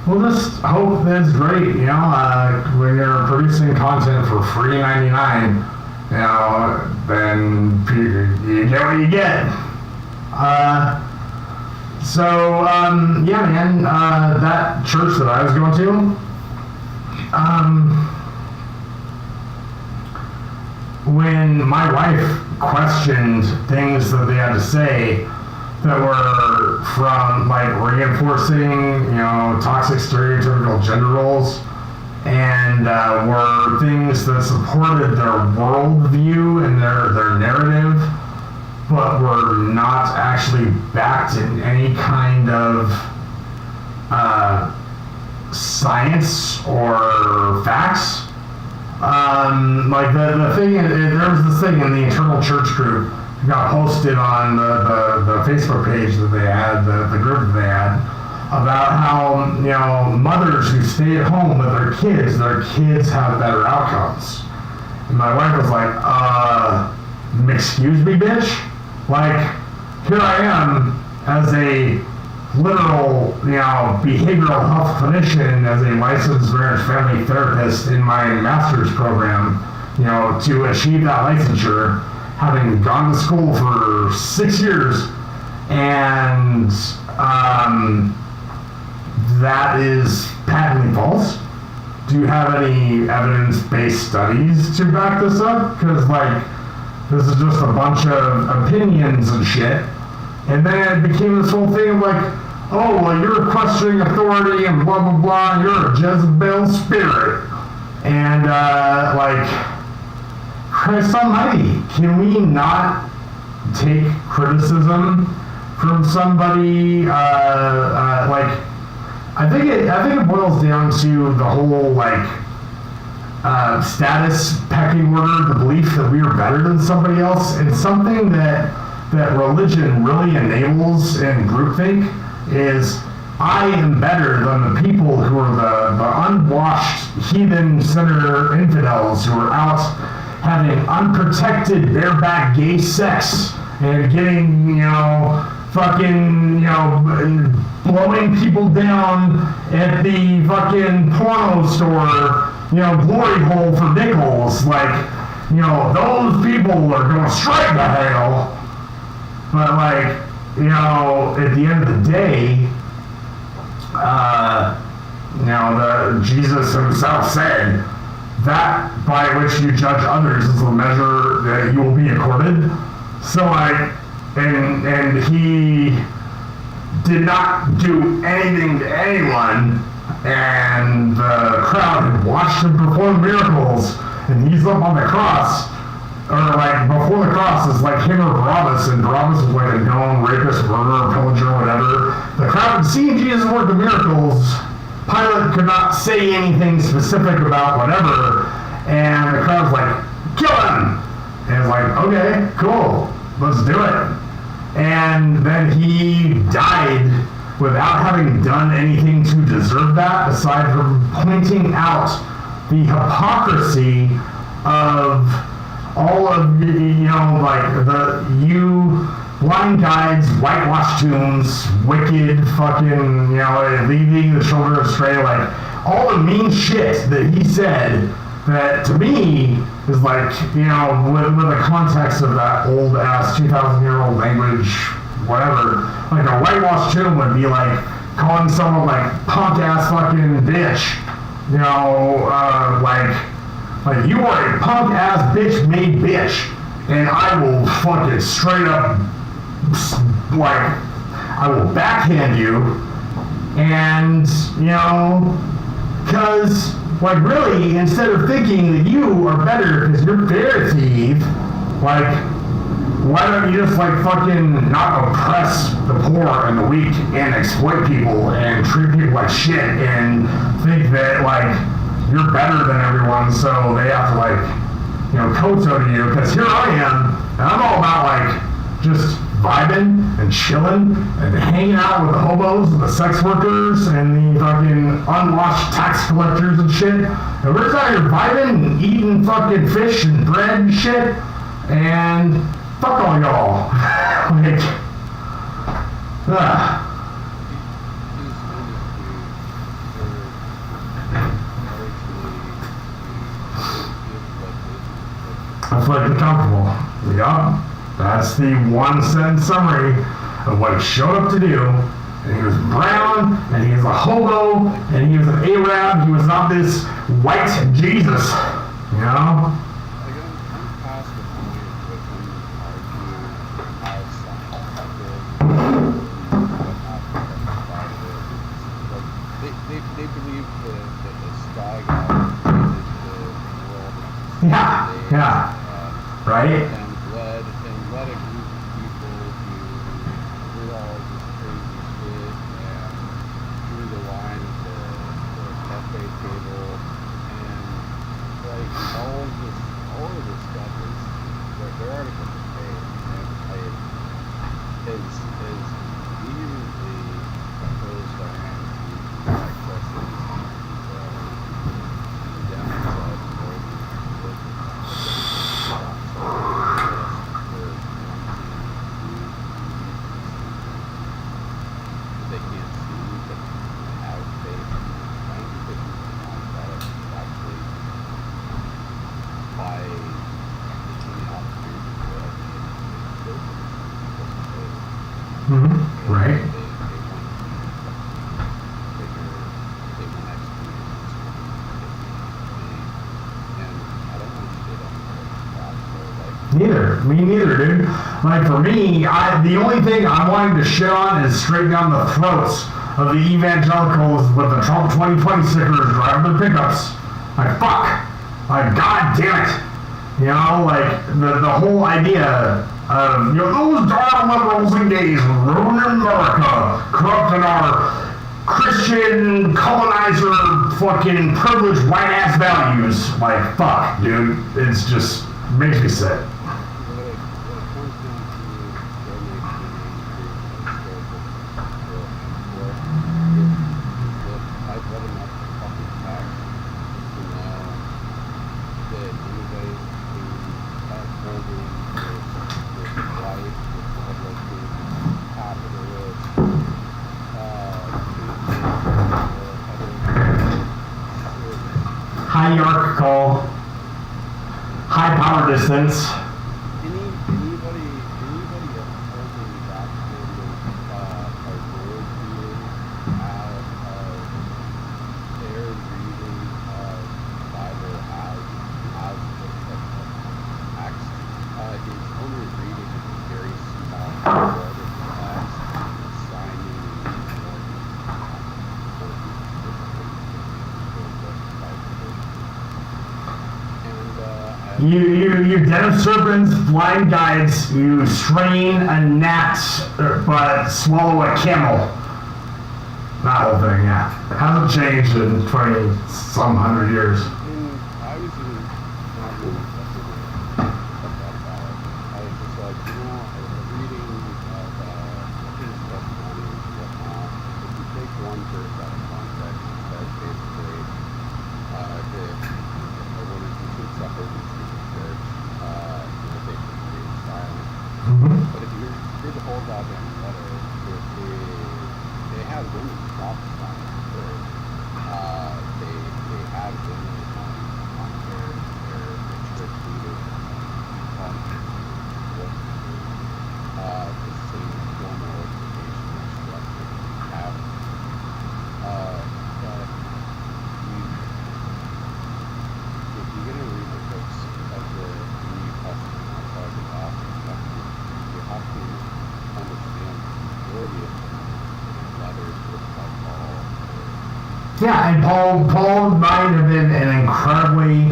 Speaker 3: we'll just hope that's great, when you're producing content for free 99, then you get what you get. Yeah, man, that church that I was going to, when my wife questioned things that they had to say that were from reinforcing, toxic stereotypical gender roles, and were things that supported their worldview and their narrative, but were not actually backed in any kind of science or facts. Like the thing, there was this thing in the internal church group that got posted on the Facebook page that they had, the group that they had, about how, you know, mothers who stay at home with their kids have better outcomes. And my wife was like, excuse me, bitch? Like, here I am as a literal, you know, behavioral health clinician, as a licensed marriage family therapist in my master's program, you know, to achieve that licensure, having gone to school for 6 years, and that is patently false. Do you have any evidence-based studies to back this up? Because, like, this is just a bunch of opinions and shit. And then it became this whole thing of like, oh, well, you're questioning authority and blah, blah, blah, and you're a Jezebel spirit. And, like, Christ almighty, can we not take criticism from somebody, like, I think it boils down to the whole, like, status pecking order, the belief that we are better than somebody else, and something that religion really enables in groupthink is I am better than the people who are the unwashed heathen sinner infidels who are out having unprotected bareback gay sex and getting, you know, fucking, you know, blowing people down at the fucking porno store, you know, glory hole for nickels. Like, you know, those people are going straight to hell. But, like, you know, at the end of the day, you know, Jesus himself said that by which you judge others is the measure that you will be accorded. So, like, and he did not do anything to anyone, and the crowd had watched him perform miracles, and he's up on the cross. Or, like, before the cross is like him or Barabbas, and Barabbas was like a known rapist, murderer, pillager, whatever. The crowd had seen Jesus work the miracles. Pilate could not say anything specific about whatever, and the crowd was like, kill him! And it's like, okay, cool, let's do it. And then he died without having done anything to deserve that, aside from pointing out the hypocrisy of all of, you know, like, you blind guides, whitewashed tombs, wicked fucking, you know, leading the children astray, like, all the mean shit that he said that, to me, is like, you know, with the context of that old-ass 2,000-year-old language, whatever, like, a whitewashed tomb would be like calling someone, like, punk-ass fucking bitch, you know, like, you are a punk-ass bitch-made bitch, and I will fucking straight up, like, I will backhand you, and, you know, because, like, really, instead of thinking that you are better because you're Pharisee, like, why don't you just, like, fucking not oppress the poor and the weak and exploit people and treat people like shit and think that, like, you're better than everyone, so they have to, like, you know, kowtow to you, because here I am, and I'm all about, like, just vibing and chilling and hanging out with the hobos and the sex workers and the fucking unwashed tax collectors and shit. And we're just out here vibing and eating fucking fish and bread and shit, and fuck all y'all. Like, I feel like you're comfortable. Yeah, that's the one sentence summary of what he showed up to do. And he was brown, and he was a hobo, and he was an Arab. He was not this white Jesus, you know?
Speaker 4: Like, I'm past the point with when you argue how scientific what happened inside of it. Like, they believe that the sky god created the world in 6 days.
Speaker 3: Yeah. Right?
Speaker 4: And led a group of cable, and like all of this stuff is they're articles of faith, and as vehemently opposed I am to accessing the downside more than they can't see but have faith. I don't think they can that actually by taking the opportunity to go to
Speaker 3: Mm-hmm. Right.
Speaker 4: they want to execute and I don't want to shit on that. So like
Speaker 3: Neither. Me neither, dude. Like for me, the only thing I'm wanting to shit on is straight down the throats of the evangelicals with the Trump 2020 stickers driving the pickups. Like fuck. Like god damn it. You know, like the whole idea of those darn liberals and gays ruining America, corrupting our Christian colonizer fucking privileged white ass values. Like fuck, dude. It's just makes me sick.
Speaker 4: what it comes down to donating I've read enough fucking facts to know that anybody who holding this white, Republican, capitalist,
Speaker 3: Hierarchical, high power distance.
Speaker 4: anybody upholding that kind of worldview out of their reading of the Bible as Acts, his only reading is a very small part of the text, assigning
Speaker 3: You den of serpents, blind guides, you strain a gnat, but swallow a camel. That whole thing, yeah. Hasn't changed in 20-some hundred years.
Speaker 4: I was even not really that about it. I was just like, I was reading his testimony and whatnot. If you take one verse out of context, it says basically that a woman who should suffer in the church, they should remain silent.
Speaker 3: Mm-hmm.
Speaker 4: But if you read the whole goddamn letter, they had women prophesying in church. They had women on their church leaders on the same formal organizational structure we have. But if you're going to read the books of the New Testament outside the Gospel, you have to understand the majority of the letters written by Paul.
Speaker 3: Yeah, and Paul might have been an incredibly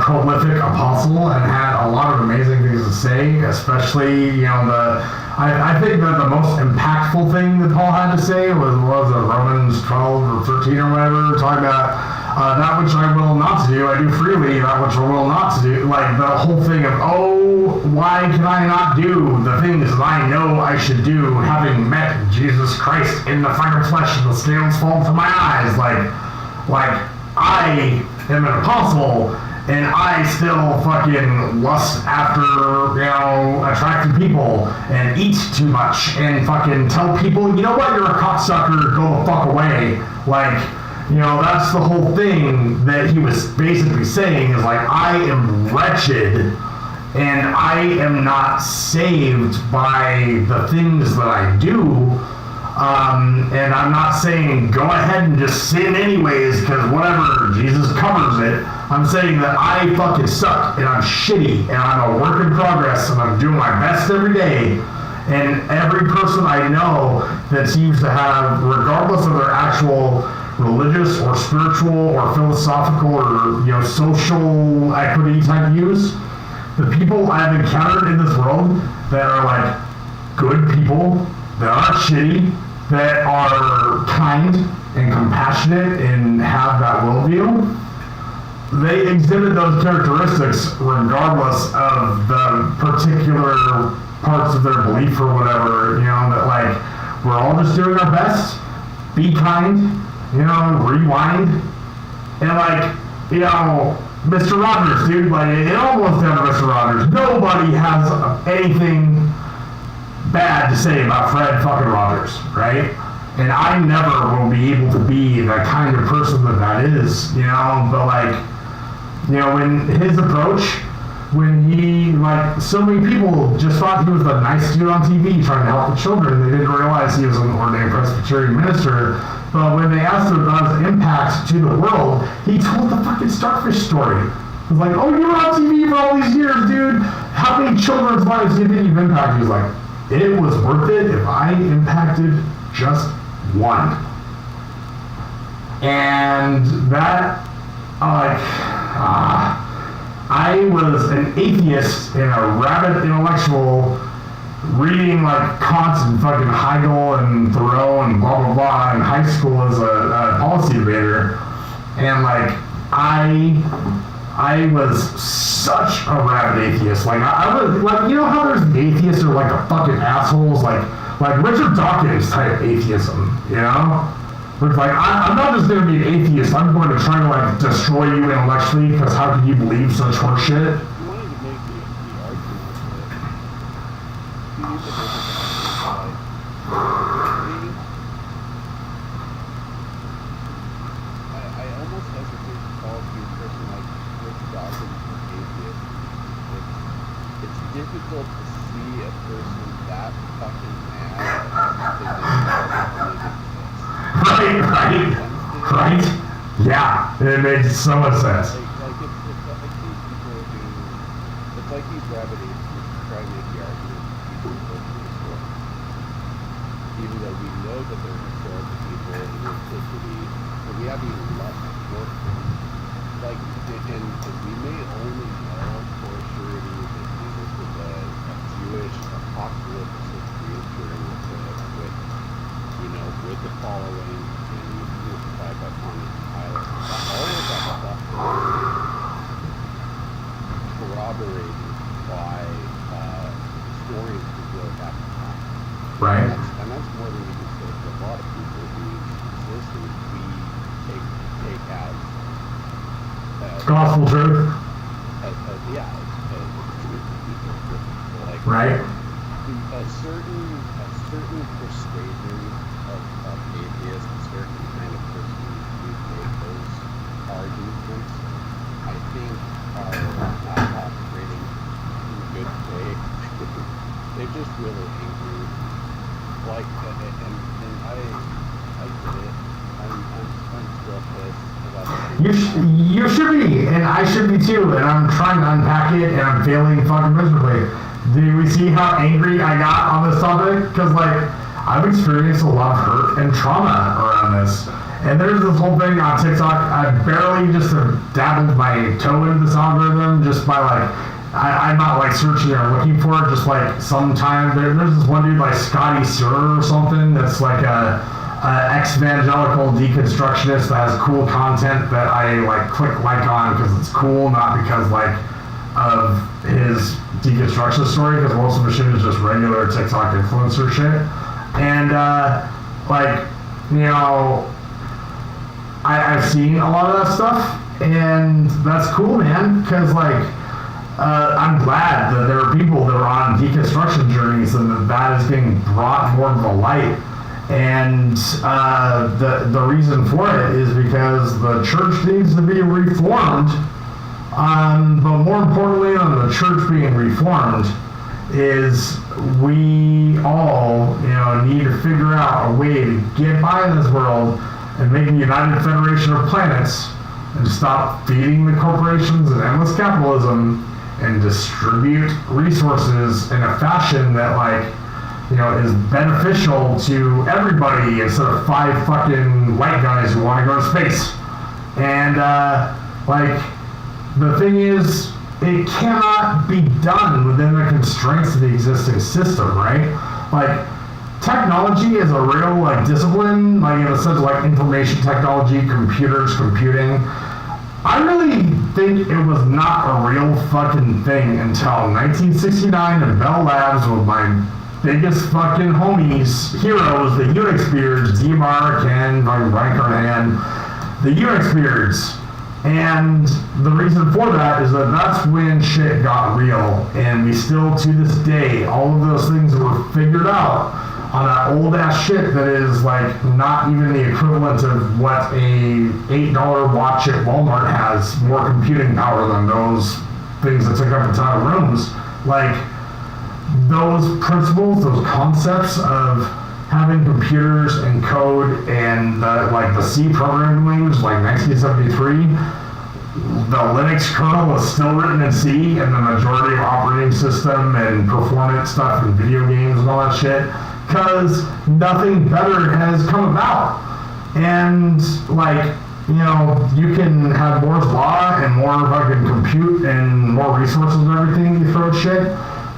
Speaker 3: prolific apostle and had a lot of amazing things to say, especially, I think that the most impactful thing that Paul had to say was Romans 12 or 13 or whatever, talking about that which I will not to do, I do freely, that which I will not to do. Like the whole thing of, why can I not do the things that I know I should do, having met Jesus Christ in the fire flesh and the scales fall from my eyes? Like I am an apostle, and I still fucking lust after, attractive people, and eat too much, and fucking tell people, you know what, you're a cocksucker, go the fuck away. That's the whole thing that he was basically saying is like, I am wretched, and I am not saved by the things that I do. And I'm not saying go ahead and just sin anyways, because whatever, Jesus covers it. I'm saying that I fucking suck, and I'm shitty, and I'm a work in progress, and I'm doing my best every day. And every person I know that seems to have, regardless of their actual religious or spiritual or philosophical or social equity type views, the people I've encountered in this world that are like good people, that aren't shitty, that are kind and compassionate and have that worldview, they exhibit those characteristics regardless of the particular parts of their belief or whatever, that like, we're all just doing our best, be kind, rewind, and like, Mr. Rogers, dude, like, it almost down to Mr. Rogers. Nobody has anything bad to say about Fred fucking Rogers, right? And I never will be able to be the kind of person that is, but like, when his approach, when he, like, so many people just thought he was the nice dude on TV trying to help the children. They didn't realize he was an ordained Presbyterian minister. But when they asked him about his impact to the world, he told the fucking starfish story. He was like, oh, you were on TV for all these years, dude. How many children's lives do you think you've impacted? He was like, it was worth it if I impacted just one. And that, I was an atheist and a rabid intellectual reading like Kant and fucking Hegel and Thoreau and blah blah blah in high school as a policy debater, and like I was such a rabid atheist. Like I was like, how there's the atheists who are like the fucking assholes, like Richard Dawkins type atheism, But like, I'm not just going to be an atheist, I'm going to try to like destroy you intellectually, because how could you believe such horseshit?
Speaker 4: You wanted to make the argument that you need to make I almost hesitate to call to a person like Rick Dawkins an atheist. It's difficult to see a person that fucking mad at something that doesn't believe exists.
Speaker 3: Right. Yeah, it made so much sense.
Speaker 4: Like it's like these people who, it's like these rabid atheists who try to make the argument that people go through the story. Even though we know that they're historical people and the antiquity, and we have even less work for them. Like, and we may only know for surety that Jesus was a Jewish apocalyptic creature with the following, and he was crucified by Pontius Pilate. All of that stuff corroborated by historians who wrote at the time.
Speaker 3: Right.
Speaker 4: And that's more than we can say for a lot of people whose existence we take as
Speaker 3: gospel truth.
Speaker 4: As truth of people. Like,
Speaker 3: right.
Speaker 4: A certain persuasion of atheists, a certain kind of person who make those arguments, I think are not operating in good faith. They're just really angry. Like, and I get it. I'm still pissed about it.
Speaker 3: You should be, and I should be too, and I'm trying to unpack it, and I'm failing fucking miserably. Do we see how angry I got on this topic? Because, like, I've experienced a lot of hurt and trauma around this. And there's this whole thing on TikTok. I barely just dabbled my toe into this algorithm just by, like, I'm not, like, searching or looking for it. Just, like, sometime there's this one dude, like, Scotty Sir or something, that's, like, a ex-evangelical deconstructionist that has cool content that I, like, click like on because it's cool, not because, like, of his deconstruction story, because most of the shit is just regular TikTok influencer shit. And I've seen a lot of that stuff, and that's cool, man, because I'm glad that there are people that are on deconstruction journeys and that is being brought more to the light. And the reason for it is because the church needs to be reformed. But more importantly than the church being reformed is we all, need to figure out a way to get by in this world and make a united federation of planets and stop feeding the corporations and endless capitalism and distribute resources in a fashion that, is beneficial to everybody instead of 5 fucking white guys who want to go to space. And, the thing is, it cannot be done within the constraints of the existing system, right? technology is a real like discipline, like in the sense of like information technology, computers, computing. I really think it was not a real fucking thing until 1969 in Bell Labs with my biggest fucking homies, heroes, the Unix beards, Demar, Ken, fucking Brian Carnahan, the Unix beards. And the reason for that is that that's when shit got real. And we still, to this day, all of those things were figured out on that old ass shit that is like not even the equivalent of what a $8 watch at Walmart has more computing power than those things that took up a ton of rooms. Like those principles, those concepts of having computers and code and like the C programming language, like 1973, the Linux kernel was still written in C, and the majority of operating system and performance stuff in video games and all that shit, because nothing better has come about. And like, you know, you can have Moore's Law and more fucking compute and more resources and everything you throw at shit.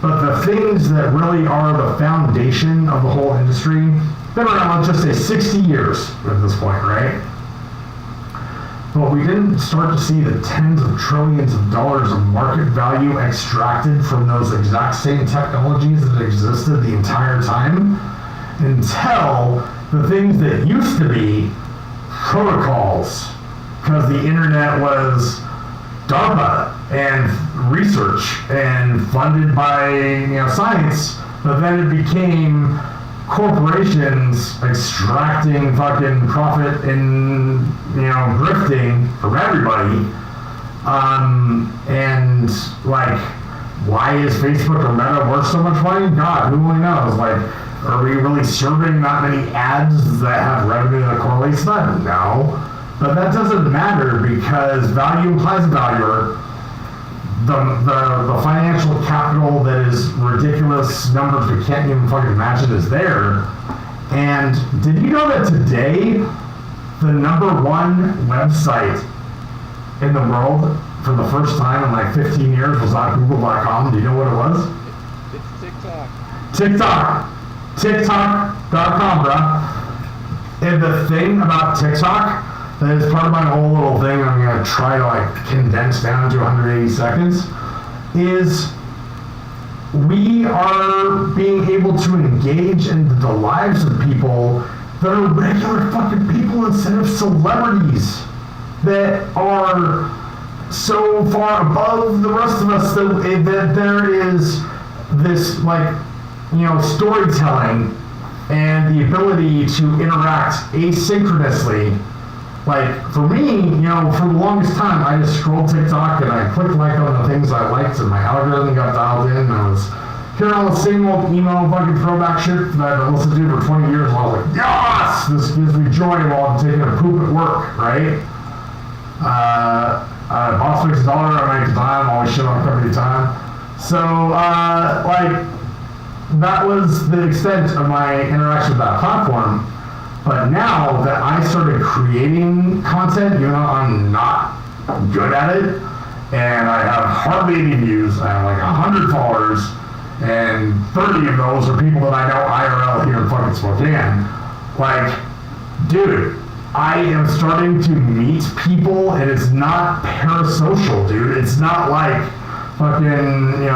Speaker 3: But the things that really are the foundation of the whole industry, been around, let's just say 60 years at this point, right? But we didn't start to see the tens of trillions of dollars of market value extracted from those exact same technologies that existed the entire time until the things that used to be protocols, because the internet was DARPA and research and funded by science, but then it became corporations extracting fucking profit and grifting from everybody. And like, why is Facebook or Meta worth so much money? God, who only knows? Like, are we really serving that many ads that have revenue that correlates to that? No. But that doesn't matter because value implies value. The financial capital that is ridiculous numbers we can't even fucking imagine is there. And did you know that today the #1 website in the world for the first time in like 15 years was not Google.com? Do you know what it was?
Speaker 4: It's TikTok.
Speaker 3: TikTok.com, bruh. And the thing about TikTok that is part of my whole little thing I'm going to try to like condense down to 180 seconds is we are being able to engage into the lives of people that are regular fucking people instead of celebrities that are so far above the rest of us that there is this like storytelling and the ability to interact asynchronously. Like, for me, for the longest time, I just scrolled TikTok and I clicked like on the things I liked and my algorithm got dialed in and I was hearing all the same old emo fucking throwback shit that I've listened to for 20 years and I was like, yes! This gives me joy while I'm taking a poop at work, right? Boss makes $1, I make time, always shit on company time. So, like, that was the extent of my interaction with that platform. But now that I started creating content, even though I'm not good at it, and I have hardly any views, I have like 100 followers, and 30 of those are people that I know IRL here in fucking Spokane. Like, dude, I am starting to meet people, and it's not parasocial, dude. It's not like fucking,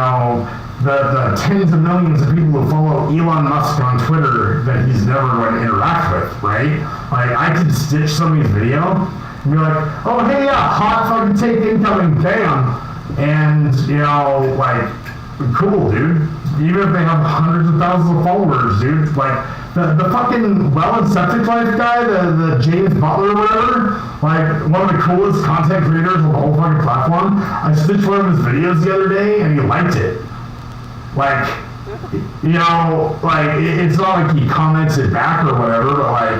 Speaker 3: the tens of millions of people who follow Elon Musk on Twitter that he's never going to interact with, right? Like, I could stitch somebody's video and be like, oh, hey, yeah, hot fucking take incoming, bam. And, like, cool, dude. Even if they have hundreds of thousands of followers, dude. Like, the fucking Well and Septic Life guy, the James Butler or whatever, like, one of the coolest content creators on the whole fucking platform, I stitched one of his videos the other day and he liked it. Like, like, it's not like he commented back or whatever, but like,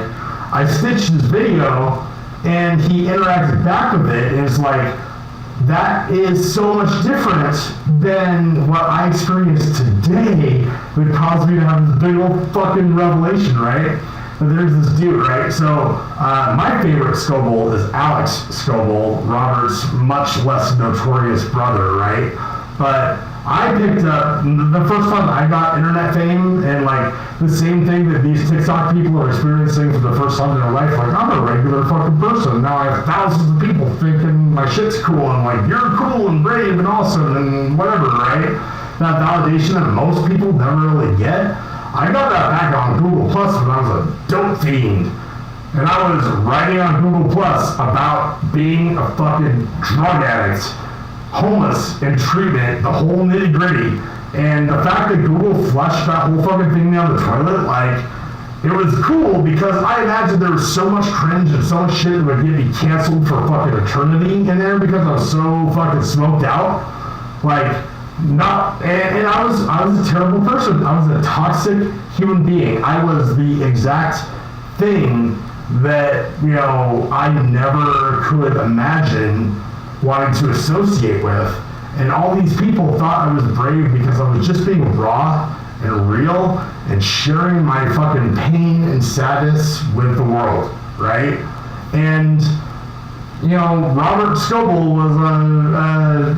Speaker 3: I stitched his video and he interacted back with it, and it's like, that is so much different than what I experienced today would cause me to have this big old fucking revelation, right? But there's this dude, right? So, my favorite Scoble is Alex Scoble, Robert's much less notorious brother, right? But I picked up the first time I got internet fame, and like the same thing that these TikTok people are experiencing for the first time in their life. Like, I'm a regular fucking person. Now I have thousands of people thinking my shit's cool, and like, you're cool and brave and awesome and whatever, right? That validation that most people never really get. I got that back on Google Plus when I was a dope fiend. And I was writing on Google Plus about being a fucking drug addict, homeless, in treatment, the whole nitty gritty. And the fact that Google flushed that whole fucking thing down the toilet, like, it was cool because I imagined there was so much cringe and so much shit that would get me canceled for fucking eternity in there because I was so fucking smoked out. Like, and I was a terrible person. I was a toxic human being. I was the exact thing that, you know, I never could imagine wanting to associate with. And all these people thought I was brave because I was just being raw and real and sharing my fucking pain and sadness with the world, right? And, you know, Robert Scoble was a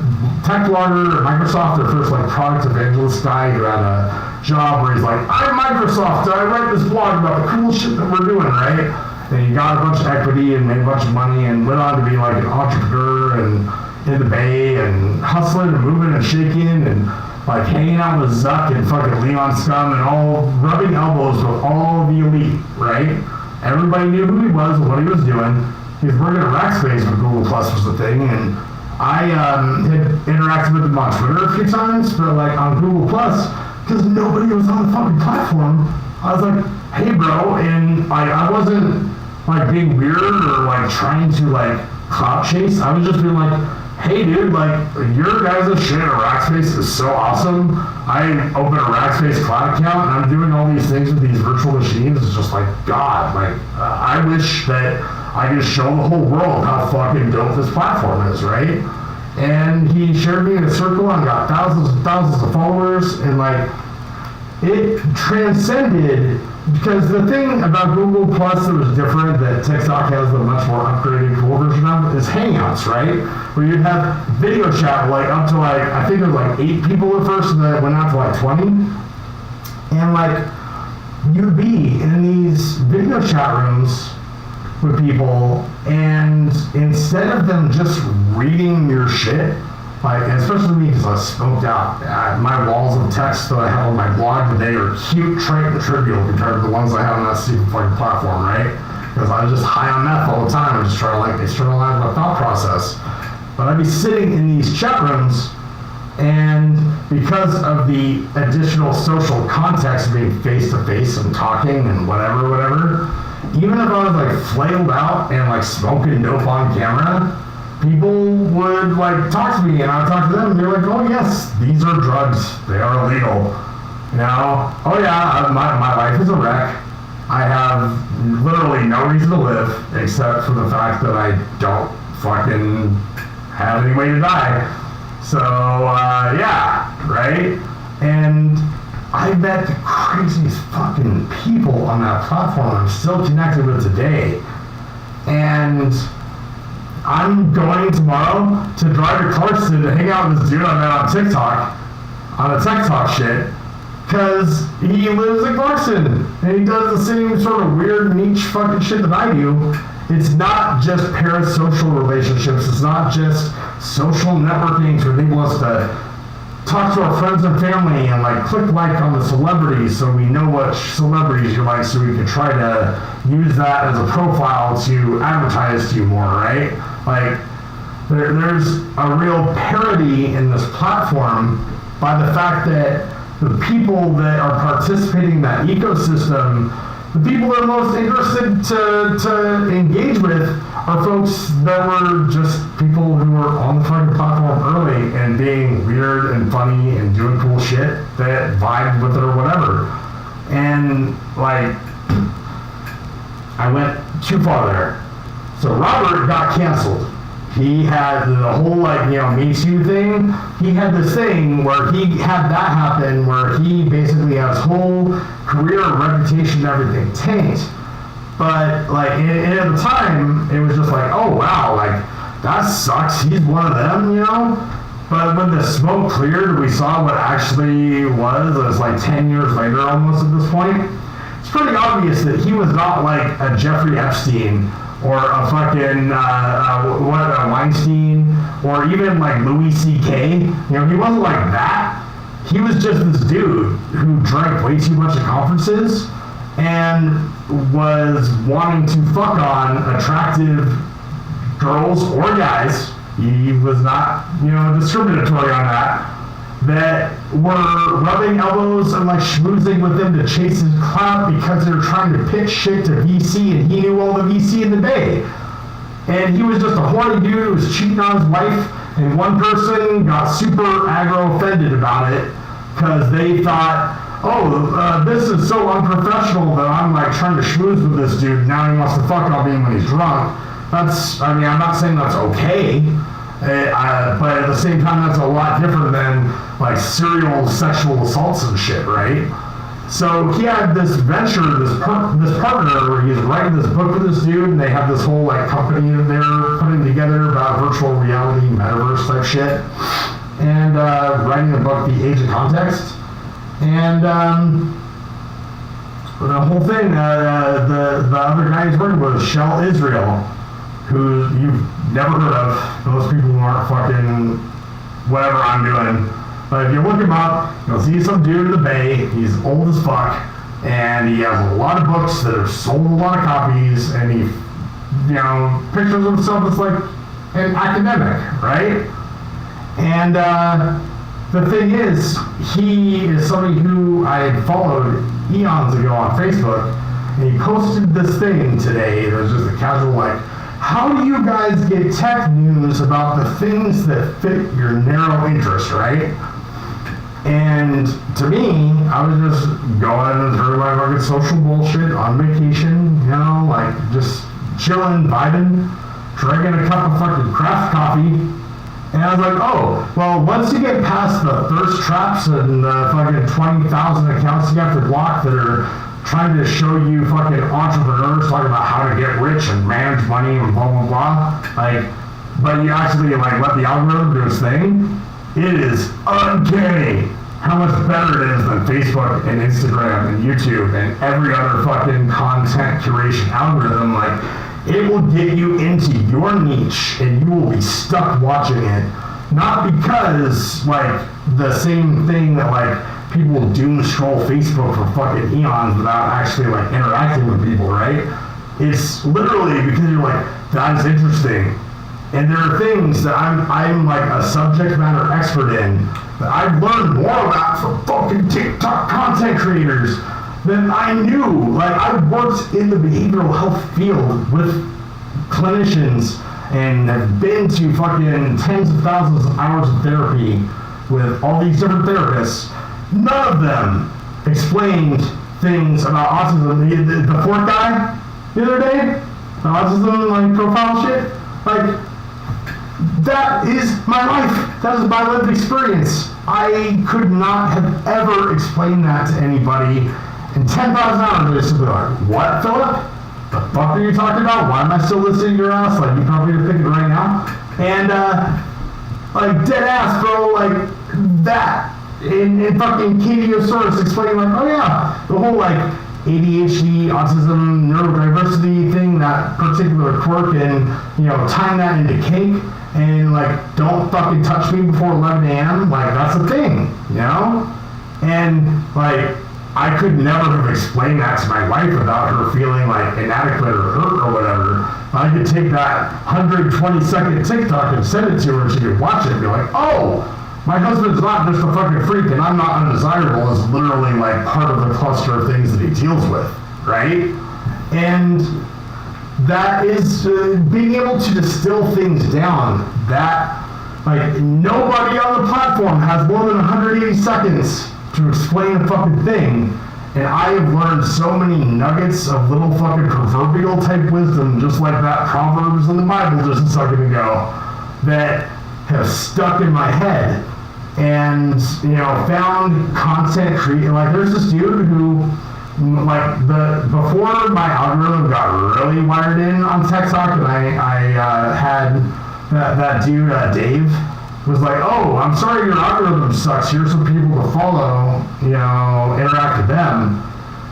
Speaker 3: tech blogger at Microsoft, their first like product evangelist guy who had a job where he's like, I'm Microsoft, I write this blog about the cool shit that we're doing, right? And he got a bunch of equity and made a bunch of money and went on to be like an entrepreneur and in the Bay and hustling and moving and shaking and like hanging out with Zuck and fucking Leon Scum and all rubbing elbows with all the elite, right? Everybody knew who he was and what he was doing. He was working at Rackspace when Google Plus was the thing, and I had interacted with him on Twitter a few times, but like on Google Plus, because nobody was on the fucking platform, I was like, hey bro, and I wasn't like being weird or like trying to like clout chase. I was just being like, hey dude, like your guys' shit at Rackspace is so awesome. I open a Rackspace cloud account and I'm doing all these things with these virtual machines. It's just like, God, like I wish that I could show the whole world how fucking dope this platform is, right? And he shared me in a circle and got thousands and thousands of followers, and like it transcended. Because the thing about Google Plus that was different, that TikTok has the much more upgraded, cool version of, is Hangouts, right? Where you'd have video chat like up to like, I think there was like 8 people at first, and then it went out to like 20. And like, you'd be in these video chat rooms with people, and instead of them just reading your shit, like, especially me, because I was smoked out. My walls of text that I have on my blog today are cute, trite, and trivial compared to the ones I have on that stupid fucking platform, right? Because I was just high on meth all the time and just trying to like externalize my thought process. But I'd be sitting in these chat rooms, and because of the additional social context of being face to face and talking and whatever, even if I was like flailed out and like smoking dope on camera, people would like talk to me and I would talk to them and they're like, oh yes, these are drugs, they are illegal. You know, oh yeah, my life is a wreck. I have literally no reason to live except for the fact that I don't fucking have any way to die. So yeah, right? And I met the craziest fucking people on that platform I'm still connected with today. And I'm going tomorrow to drive to Clarkston to hang out with this dude I met on TikTok, on a tech talk shit, because he lives in Clarkston, and he does the same sort of weird niche fucking shit that I do. It's not just parasocial relationships, it's not just social networking to enable us to talk to our friends and family and like click like on the celebrities so we know what celebrities you like so we can try to use that as a profile to advertise to you more, right? Like there's a real parody in this platform by the fact that the people that are participating in that ecosystem, the people that are most interested to engage with are folks that were just people who were on the fucking platform early and being weird and funny and doing cool shit that vibed with it or whatever. And like, I went too far there. So Robert got canceled. He had the whole like, you know, Me Too thing. He had this thing where he had that happen where he basically had his whole career, reputation, and everything tanked. But like at the time, it was just like, oh wow, like that sucks. He's one of them, you know. But when the smoke cleared, we saw what actually was. It was like 10 years later almost at this point. It's pretty obvious that he was not like a Jeffrey Epstein or a fucking Weinstein or even like Louis C.K. You know, he wasn't like that. He was just this dude who drank way too much at conferences and was wanting to fuck on attractive girls or guys. He was not, you know, discriminatory on that were rubbing elbows and like schmoozing with them to chase his clout because they were trying to pitch shit to VC, and he knew all the VC in the Bay. And he was just a horny dude who was cheating on his wife, and one person got super aggro offended about it because they thought, this is so unprofessional that I'm like trying to schmooze with this dude. Now he wants to fuck on me when he's drunk. I'm not saying that's okay, but at the same time, that's a lot different than like serial sexual assaults and shit, right? So he had this venture, this partner, where he's writing this book with this dude, and they have this whole like company that they're putting together about virtual reality, metaverse type shit, and writing a book, The Age of Context, and the whole thing, the other guy he's working with is Shell Israel, who you've never heard of. Those people who aren't fucking whatever I'm doing. But if you look him up, you'll see some dude in the Bay. He's old as fuck, and he has a lot of books that have sold a lot of copies, and he, you know, pictures himself as like an academic, right? And the thing is, he is somebody who I had followed eons ago on Facebook, and he posted this thing today that was just a casual like, how do you guys get tech news about the things that fit your narrow interest, right? And to me, I was just going through my fucking social bullshit on vacation, you know, like just chilling, vibing, drinking a cup of fucking craft coffee. And I was like, oh, well, once you get past the thirst traps and the fucking 20,000 accounts you have to block that are trying to show you fucking entrepreneurs talking about how to get rich and manage money and blah, blah, blah, like, but you actually like let the algorithm do its thing, it is uncanny how much better it is than Facebook and Instagram and YouTube and every other fucking content curation algorithm. Like, it will get you into your niche and you will be stuck watching it. Not because, like, the same thing that, like, people doom scroll Facebook for fucking eons without actually, like, interacting with people, right? It's literally because you're like, that is interesting. And there are things that I'm like a subject matter expert in that I've learned more about from fucking TikTok content creators than I knew. Like, I've worked in the behavioral health field with clinicians and have been to fucking tens of thousands of hours of therapy with all these different therapists. None of them explained things about autism. The fourth guy the other day, the autism like profile shit, like, that is my life. That is my lived experience. I could not have ever explained that to anybody in 10,000 hours. They just be like, what, Philip? The fuck are you talking about? Why am I still listening to your ass? Like, you probably are thinking right now. And, like, dead ass, bro, like, that. And fucking Katie Osoris explaining, like, oh yeah, the whole, like, ADHD, autism, neurodiversity thing, that particular quirk, and, you know, tying that into cake, and, like, don't fucking touch me before 11 a.m., like, that's a thing, you know? And, like, I could never have explained that to my wife without her feeling, like, inadequate or hurt or whatever. I could take that 120-second TikTok and send it to her, and she could watch it and be like, oh, my husband's not just a fucking freak, and I'm not undesirable is literally, like, part of the cluster of things that he deals with, right? And that is being able to distill things down. That, like, nobody on the platform has more than 180 seconds to explain a fucking thing. And I have learned so many nuggets of little fucking proverbial type wisdom, just like that Proverbs in the Bible just a second ago, that have stuck in my head. And, you know, found content creating, like, there's this dude who, like, before my algorithm got really wired in on TikTok, and I had that dude, Dave, was like, oh, I'm sorry your algorithm sucks. Here's some people to follow, interact with them,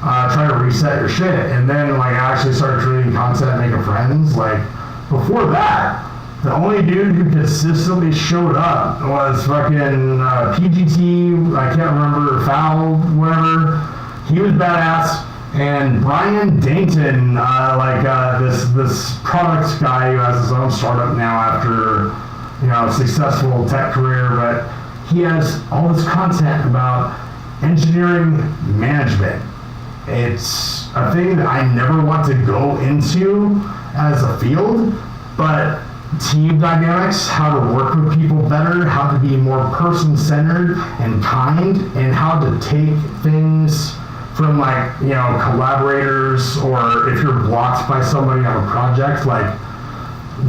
Speaker 3: try to reset your shit. And then like I actually started creating content, making friends. Like before that, the only dude who consistently showed up was fucking PGT, I can't remember, Foul, whatever. He was badass. And Brian Dainton, this product guy who has his own startup now after, a successful tech career, but he has all this content about engineering management. It's a thing that I never want to go into as a field, but team dynamics, how to work with people better, how to be more person-centered and kind, and how to take things from collaborators, or if you're blocked by somebody on a project,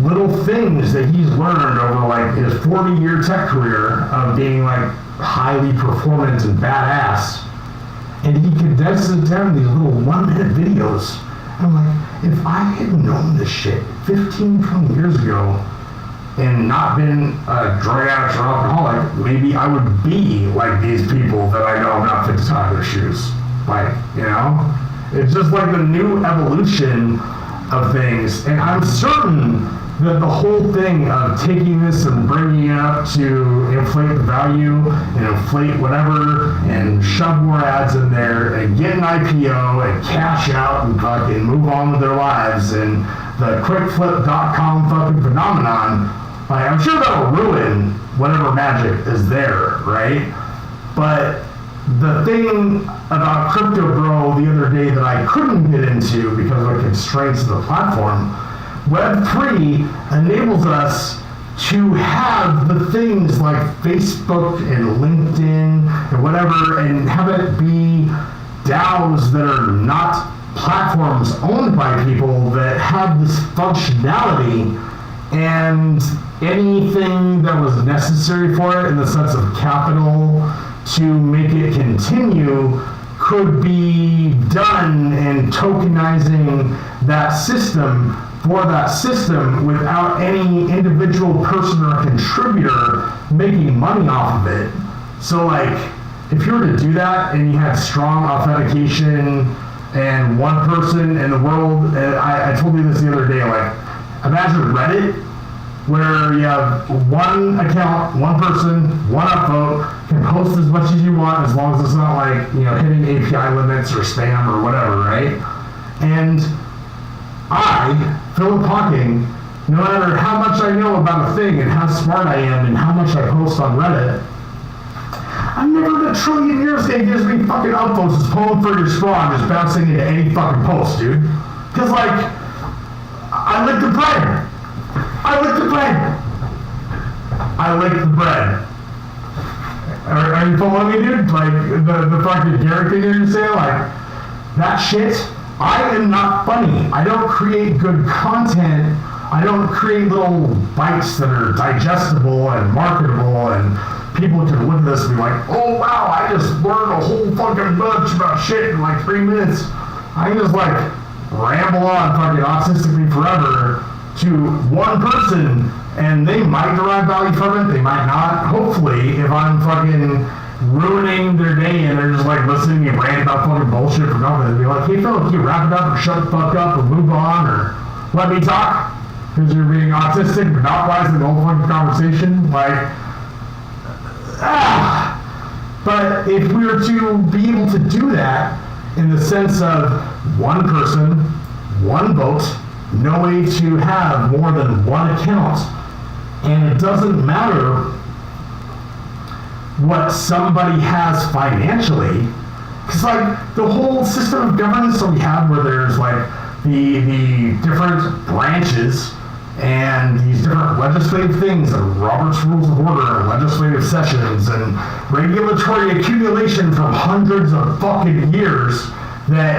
Speaker 3: little things that he's learned over his 40-year tech career of being highly performant and badass. And he condenses it down in these little 1-minute videos. I'm like, if I had known this shit 15, 20 years ago and not been a drug addict or alcoholic, maybe I would be like these people that I know I'm not fit to tie their shoes. It's just like the new evolution of things. And I'm certain that the whole thing of taking this and bringing it up to inflate the value and inflate whatever and shove more ads in there and get an IPO and cash out and fucking move on with their lives and the quickflip.com fucking phenomenon, I'm sure that'll ruin whatever magic is there, right? But the thing about Crypto Bro the other day that I couldn't get into because of the constraints of the platform, Web3 enables us to have the things like Facebook and LinkedIn and whatever, and have it be DAOs that are not platforms owned by people that have this functionality, and anything that was necessary for it in the sense of capital to make it continue could be done in tokenizing that system for that system without any individual person or contributor making money off of it. So if you were to do that and you had strong authentication and one person in the world, I told you this the other day, imagine Reddit, where you have one account, one person, one upvote, can post as much as you want as long as it's not hitting API limits or spam or whatever, right? And I, Philip Hawking, no matter how much I know about a thing and how smart I am and how much I post on Reddit, I'm never in a trillion years it gives me fucking upvotes as pulling for your straw and just bouncing into any fucking post, dude. Because I lick the bread. I lick the bread. I lick the bread. Are you following me, dude? The fucking Garrett thing you're saying? That shit, I am not funny. I don't create good content. I don't create little bites that are digestible and marketable and people can look at this and be like, oh wow, I just learned a whole fucking bunch about shit in 3 minutes. I can just ramble on fucking autistically forever to one person, and they might derive value from it, they might not. Hopefully, if I'm fucking ruining their day and they're just listening to me rant about fucking bullshit for nothing, they'll be like, hey Phil, can you wrap it up or shut the fuck up or move on or let me talk? Because you're being autistic, monopolizing the whole fucking conversation. But if we were to be able to do that in the sense of one person, one vote, no way to have more than one account, and it doesn't matter what somebody has financially, because the whole system of governance that we have where there's the different branches and these different legislative things and Robert's Rules of Order and legislative sessions and regulatory accumulation from hundreds of fucking years that